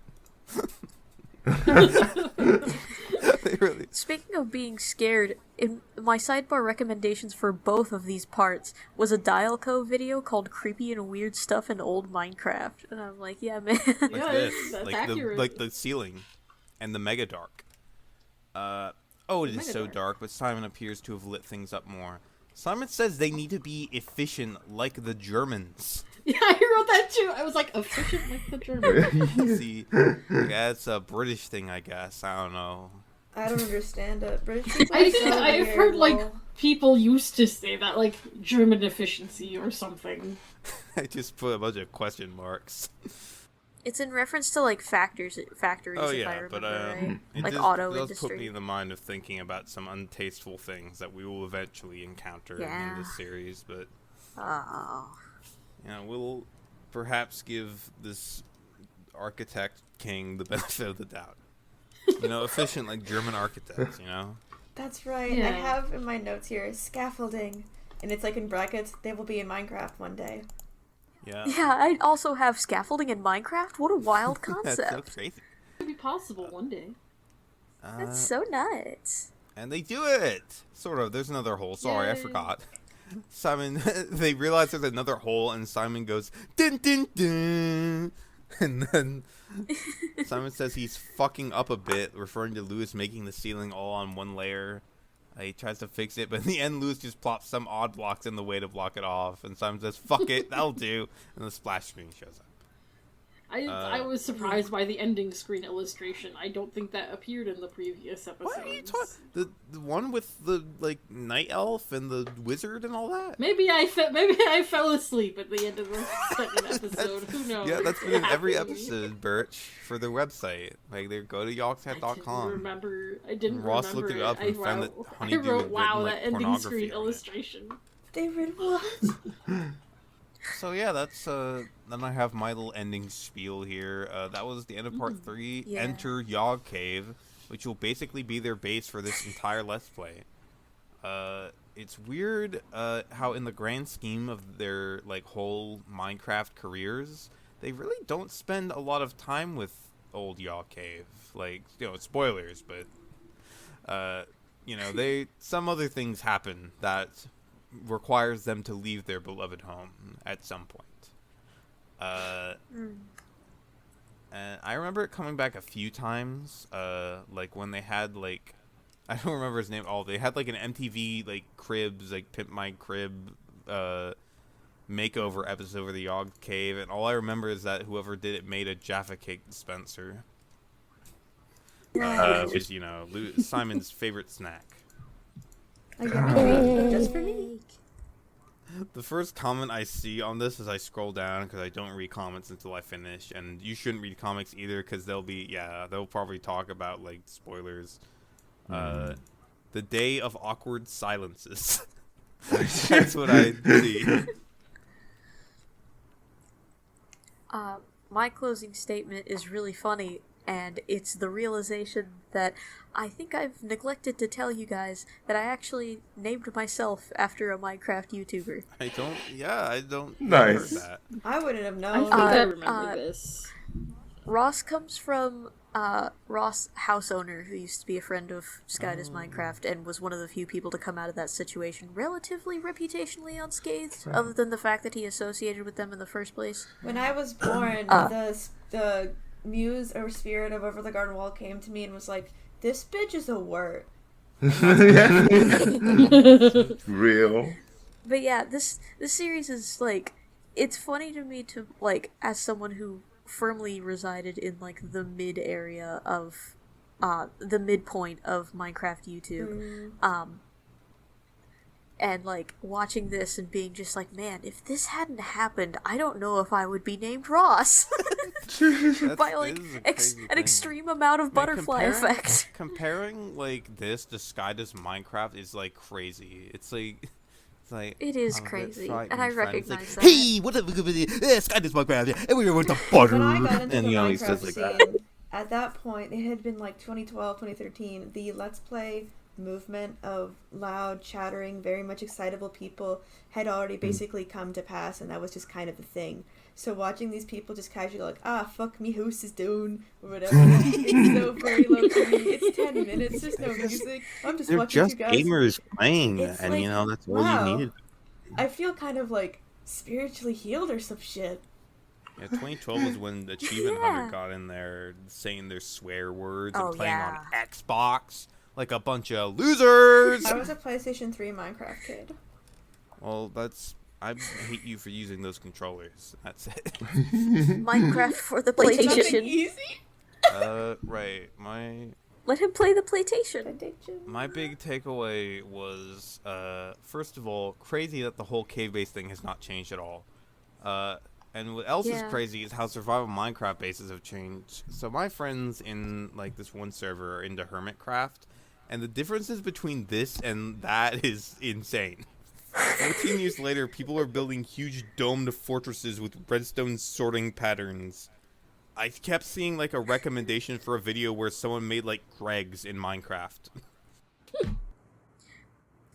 Speaker 5: Speaking of being scared, in my sidebar recommendations for both of these parts was a Dialco video called "Creepy and Weird Stuff in Old Minecraft," and I'm like, yeah, man.
Speaker 3: That's accurate.
Speaker 1: The ceiling, and the mega dark. It is so dark, but Simon appears to have lit things up more. Simon says they need to be efficient like the Germans.
Speaker 3: Yeah, I wrote that too. I was like, efficient like the Germans.
Speaker 1: See, it's a British thing, I guess. I don't know.
Speaker 4: I don't understand it. British people
Speaker 3: I
Speaker 4: are
Speaker 3: think
Speaker 4: so
Speaker 3: I've
Speaker 4: weird,
Speaker 3: heard
Speaker 4: though.
Speaker 3: people used to say that, German efficiency or something.
Speaker 1: I just put a bunch of question marks.
Speaker 5: It's in reference to factories.
Speaker 1: Oh
Speaker 5: if I
Speaker 1: yeah,
Speaker 5: remember
Speaker 1: but
Speaker 5: right.
Speaker 1: it
Speaker 5: Auto
Speaker 1: does
Speaker 5: industry.
Speaker 1: put me in the mind of thinking about some untasteful things that we will eventually encounter in this series. But
Speaker 5: Oh.
Speaker 1: we'll perhaps give this architect king the benefit of the doubt. Efficient like German architects,
Speaker 4: That's right.
Speaker 3: Yeah.
Speaker 4: I have in my notes here scaffolding, and it's like in brackets. They will be in Minecraft one day.
Speaker 1: Yeah.
Speaker 5: Yeah, I also have scaffolding in Minecraft. What a wild
Speaker 1: That's so
Speaker 5: concept.
Speaker 1: crazy.
Speaker 3: It could be possible one day.
Speaker 5: That's so nuts.
Speaker 1: And they do it! Sort of. There's another hole. Sorry, I
Speaker 3: Yay.
Speaker 1: forgot. Simon, they realize there's another hole, and Simon goes, dun dun dun! And then Simon says he's fucking up a bit, referring to Lewis making the ceiling all on one layer. He tries to fix it, but in the end, Lewis just plops some odd blocks in the way to block it off. And Simon says, fuck it, that'll do. And the splash screen shows up.
Speaker 3: I was surprised by the ending screen illustration. I don't think that appeared in the previous episodes.
Speaker 1: What are you talking? The one with the night elf and the wizard and all that?
Speaker 3: Maybe I fell asleep at the end of the second episode. Who knows?
Speaker 1: Yeah, that's been in every
Speaker 3: Happened.
Speaker 1: episode, Birch, for their website. Like, they go to Yogscast.com.
Speaker 3: I didn't
Speaker 1: Ross
Speaker 3: remember
Speaker 1: looked it up and found that Honeydew
Speaker 3: I
Speaker 1: had
Speaker 3: wrote,
Speaker 1: written,
Speaker 3: wow,
Speaker 1: like,
Speaker 3: that ending
Speaker 1: pornography
Speaker 3: screen
Speaker 1: on it.
Speaker 3: illustration.
Speaker 4: They read what?
Speaker 1: So yeah, that's then I have my little ending spiel here. That was the end of part 3.
Speaker 5: yeah.
Speaker 1: Enter Yogcave, which will basically be their base for this entire Let's Play. It's weird how in the grand scheme of their whole Minecraft careers, they really don't spend a lot of time with old Yogcave. Spoilers, but some other things happen that requires them to leave their beloved home at some point. And I remember it coming back a few times, when they had I don't remember his name. They had an MTV Cribs, Pimp My Crib makeover episode of the Yogcave, and all I remember is that whoever did it made a Jaffa cake dispenser, which is Simon's favorite snack.
Speaker 4: I got it just for me.
Speaker 1: The first comment I see on this as I scroll down, because I don't read comments until I finish, and you shouldn't read comics either, because they'll probably talk about spoilers. The day of awkward silences. That's what I see.
Speaker 5: My closing statement is really funny, and it's the realization that I think I've neglected to tell you guys that I actually named myself after a Minecraft YouTuber.
Speaker 1: I don't
Speaker 2: Nice.
Speaker 1: heard that.
Speaker 4: I wouldn't have
Speaker 3: I
Speaker 4: known.
Speaker 3: think I remember this.
Speaker 5: Ross comes from Ross, house owner, who used to be a friend of Sky Does Minecraft and was one of the few people to come out of that situation relatively reputationally unscathed, other than the fact that he associated with them in the first place.
Speaker 4: When I was born, the muse or spirit of Over the Garden Wall came to me and was like, "This bitch is a Wirt."
Speaker 2: Real.
Speaker 5: But yeah, this series is it's funny to me to as someone who firmly resided in the mid area of the midpoint of Minecraft YouTube. And watching this and being just man, if this hadn't happened, I don't know if I would be named Ross. By an extreme amount of butterfly effect.
Speaker 1: Comparing this to Sky Does Minecraft is crazy. It's
Speaker 5: It is crazy, and I recognize that.
Speaker 1: Hey, what up? Sky Does Minecraft, and we went to butter.
Speaker 4: When I got into
Speaker 1: And
Speaker 4: the
Speaker 1: he
Speaker 4: Minecraft
Speaker 1: says
Speaker 4: scene,
Speaker 1: that.
Speaker 4: at that point, it had been 2012, 2013. The Let's Play movement of loud, chattering, very much excitable people had already basically come to pass, and that was just kind of the thing. So watching these people just casually fuck me house is down, or whatever, it's so very low key. It's 10 minutes, there's no music. I'm just
Speaker 1: They're
Speaker 4: watching
Speaker 1: just
Speaker 4: you guys.
Speaker 1: gamers playing,
Speaker 4: It's
Speaker 1: and that's all
Speaker 4: wow.
Speaker 1: you needed.
Speaker 4: I feel kind of spiritually healed or some shit.
Speaker 1: Yeah, 2012 was when Achievement Hunter got in there saying their swear words and playing on Xbox like a bunch of losers.
Speaker 4: I was a PlayStation 3 Minecraft kid.
Speaker 1: Well, I hate you for using those controllers. That's it.
Speaker 5: Minecraft for the
Speaker 4: Something
Speaker 5: PlayStation.
Speaker 4: easy?
Speaker 1: Right.
Speaker 5: Let him play the PlayStation.
Speaker 4: Addiction.
Speaker 1: My big takeaway was, first of all, crazy that the whole cave-based thing has not changed at all. And what else is crazy is how survival Minecraft bases have changed. So my friends in this one server are into Hermitcraft, and the differences between this and that is insane. 14 years later, people are building huge domed fortresses with redstone sorting patterns. I kept seeing like a recommendation for a video where someone made like Greg's in Minecraft.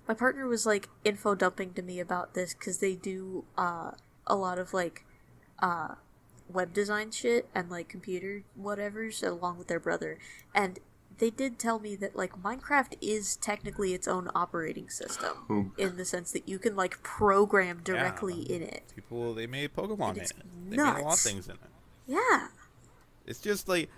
Speaker 5: My partner was like info dumping to me about this because they do a lot of like web design shit and like computer whatevers along with their brother, and they did tell me that like Minecraft is technically its own operating system in the sense that you can like program directly in it.
Speaker 1: They made Pokemon in it. They
Speaker 5: nuts.
Speaker 1: made a lot of things in it.
Speaker 5: Yeah.
Speaker 1: It's just like,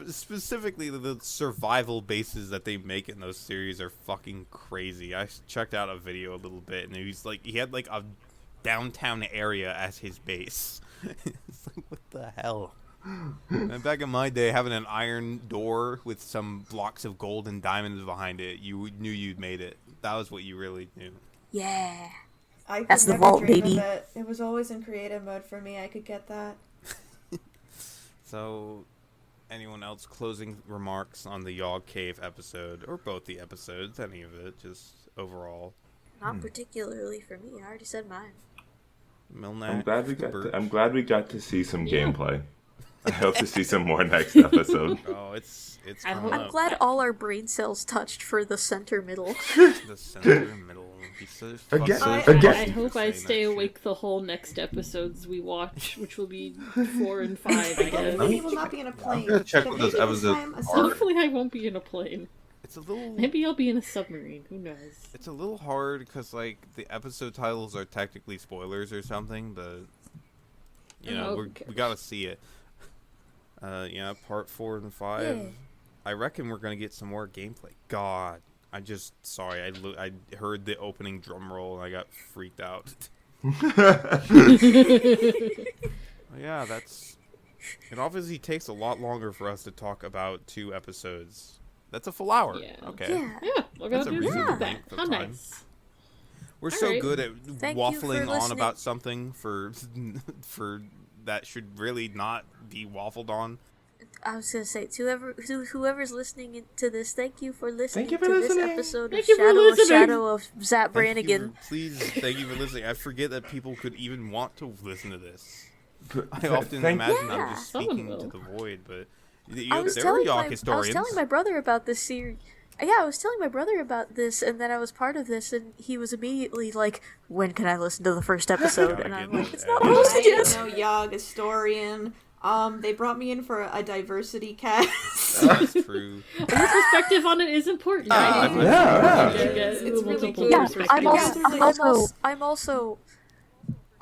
Speaker 1: specifically the survival bases that they make in those series are fucking crazy. I checked out a video a little bit, and he had like a downtown area as his base. It's like, what the hell? And back in my day, having an iron door with some blocks of gold and diamonds behind it, you knew you'd made it. That was what you really knew.
Speaker 5: Yeah.
Speaker 4: That's
Speaker 5: the vault, baby.
Speaker 4: It was always in creative mode for me. I could get that.
Speaker 1: So, anyone else closing remarks on the Yogcave episode, or both the episodes, any of it, just overall?
Speaker 5: Not particularly for me. I already said mine.
Speaker 1: Milnak,
Speaker 2: I'm glad we got to see some gameplay. I hope to see some more next episode.
Speaker 1: Oh, it's
Speaker 5: I'm glad all our brain cells touched for the center middle.
Speaker 1: The center middle.
Speaker 3: I hope I stay awake the whole next episodes we watch, which will be 4 and 5, I guess.
Speaker 4: Maybe we'll not be in a plane.
Speaker 6: I'm gonna check what those episodes are.
Speaker 3: Hopefully I won't be in a plane.
Speaker 1: It's a little.
Speaker 3: Maybe I'll be in a submarine. Who knows?
Speaker 1: It's a little hard because like the episode titles are technically spoilers or something, but you know we gotta see it. Part 4 and 5.
Speaker 5: Yeah.
Speaker 1: I reckon we're gonna get some more gameplay. God, I heard the opening drum roll and I got freaked out. Yeah, it obviously takes a lot longer for us to talk about 2 episodes. That's a full hour.
Speaker 3: Yeah.
Speaker 1: Okay.
Speaker 3: Yeah, we're
Speaker 1: That's
Speaker 3: gonna
Speaker 1: a
Speaker 3: do
Speaker 1: reasonable
Speaker 3: that.
Speaker 1: length of
Speaker 3: How
Speaker 1: time.
Speaker 3: nice.
Speaker 1: We're
Speaker 3: All
Speaker 1: so
Speaker 3: right.
Speaker 1: good at
Speaker 5: Thank you for
Speaker 1: waffling on
Speaker 5: listening.
Speaker 1: about something for that should really not be waffled on.
Speaker 5: I was gonna say, to whoever's listening to this, thank you for listening
Speaker 2: Thank you for
Speaker 5: to
Speaker 2: listening.
Speaker 5: this episode
Speaker 3: Thank
Speaker 5: of
Speaker 3: you for listening.
Speaker 5: Shadow of Zap Brannigan.
Speaker 1: Thank you for listening. I forget that people could even want to listen to this. I
Speaker 2: Th-
Speaker 1: often
Speaker 2: thank-
Speaker 1: imagine
Speaker 5: Yeah.
Speaker 1: I'm just
Speaker 3: Someone
Speaker 1: speaking to
Speaker 3: will.
Speaker 1: the void, but
Speaker 5: I was
Speaker 1: there are
Speaker 5: telling
Speaker 1: Yogg
Speaker 5: my
Speaker 1: historians.
Speaker 5: brother about this series. Yeah, I was telling my brother about this, and then I was part of this, and he was immediately like, "When can I listen to the first episode?"
Speaker 1: Gotta
Speaker 5: And I'm
Speaker 1: get
Speaker 5: like,
Speaker 1: that
Speaker 5: "It's not
Speaker 1: edited.
Speaker 5: posted
Speaker 4: I am
Speaker 5: yet."
Speaker 4: no Yogg historian. They brought me in for a diversity cast.
Speaker 1: That's true.
Speaker 3: Your perspective on it is important.
Speaker 1: Yeah,
Speaker 3: right?
Speaker 2: yeah.
Speaker 3: Get
Speaker 4: It's really
Speaker 3: multiple
Speaker 4: good.
Speaker 5: Yeah,
Speaker 3: perspectives.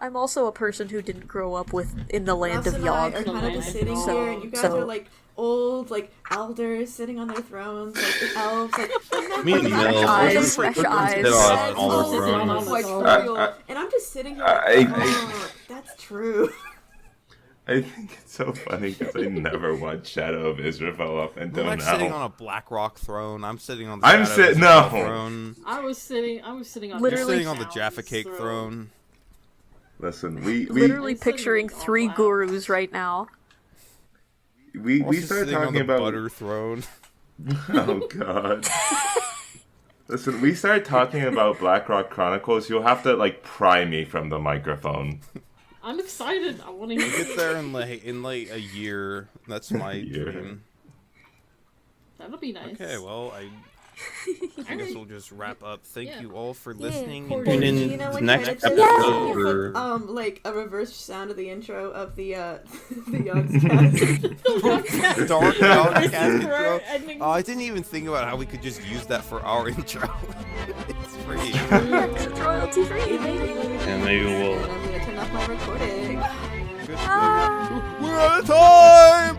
Speaker 5: I'm also a person who didn't grow up in the land
Speaker 4: Us
Speaker 5: of
Speaker 4: and I
Speaker 5: Yogg.
Speaker 4: are kind of just sitting
Speaker 5: So-
Speaker 4: here, and you guys
Speaker 5: so-
Speaker 4: are like old, like elders sitting on their thrones, like elves, like
Speaker 6: Me and Mel,
Speaker 5: eyes,
Speaker 6: we're
Speaker 5: fresh eyes.
Speaker 6: sit on a
Speaker 4: Yes,
Speaker 6: smaller
Speaker 4: oh,
Speaker 6: throne.
Speaker 4: like
Speaker 3: I-
Speaker 4: real. And I'm just sitting here.
Speaker 2: I-
Speaker 4: Like, oh, that's true.
Speaker 2: I think it's so funny because I never watched Shadow of Israphel up until
Speaker 1: I'm
Speaker 2: now.
Speaker 1: sitting on a black rock throne. I'm sitting on the
Speaker 2: I'm
Speaker 1: Shadow of
Speaker 2: sit-
Speaker 1: Israel
Speaker 2: no.
Speaker 1: throne.
Speaker 3: I was sitting on
Speaker 1: You're
Speaker 5: Literally-
Speaker 1: sitting on the Jaffa Cake throne.
Speaker 2: Listen, we
Speaker 5: Literally
Speaker 3: I'm sitting
Speaker 5: picturing
Speaker 3: all
Speaker 5: 3
Speaker 3: black.
Speaker 5: gurus right now.
Speaker 2: we
Speaker 1: Also
Speaker 2: started
Speaker 1: sitting on
Speaker 2: talking
Speaker 1: the
Speaker 2: about
Speaker 1: butter throne.
Speaker 2: Oh god. Listen, we started talking about Blackrock Chronicles. You'll have to like pry me from the microphone.
Speaker 3: I'm excited. I want to
Speaker 1: We'll
Speaker 3: hear
Speaker 1: get there in like a year. That's my
Speaker 2: Year.
Speaker 1: dream.
Speaker 3: That'll be nice.
Speaker 1: Okay, well, I guess we'll just wrap up. Thank
Speaker 3: Yeah.
Speaker 1: you all for listening.
Speaker 3: Poor
Speaker 1: and tune in
Speaker 4: Gina,
Speaker 1: to the
Speaker 4: when
Speaker 1: next
Speaker 4: credits
Speaker 1: episode.
Speaker 4: are
Speaker 6: for-
Speaker 4: like a reverse sound of the intro of the the Yogscast.
Speaker 1: Dark Yogcast
Speaker 3: For our
Speaker 1: intro.
Speaker 3: ending.
Speaker 1: Oh, I didn't even think about how we could just use that for our intro. It's free.
Speaker 5: Yeah, 'cause it's royalty free, baby.
Speaker 6: And maybe we'll
Speaker 4: And I'm gonna turn off my recording.
Speaker 1: We're out of time!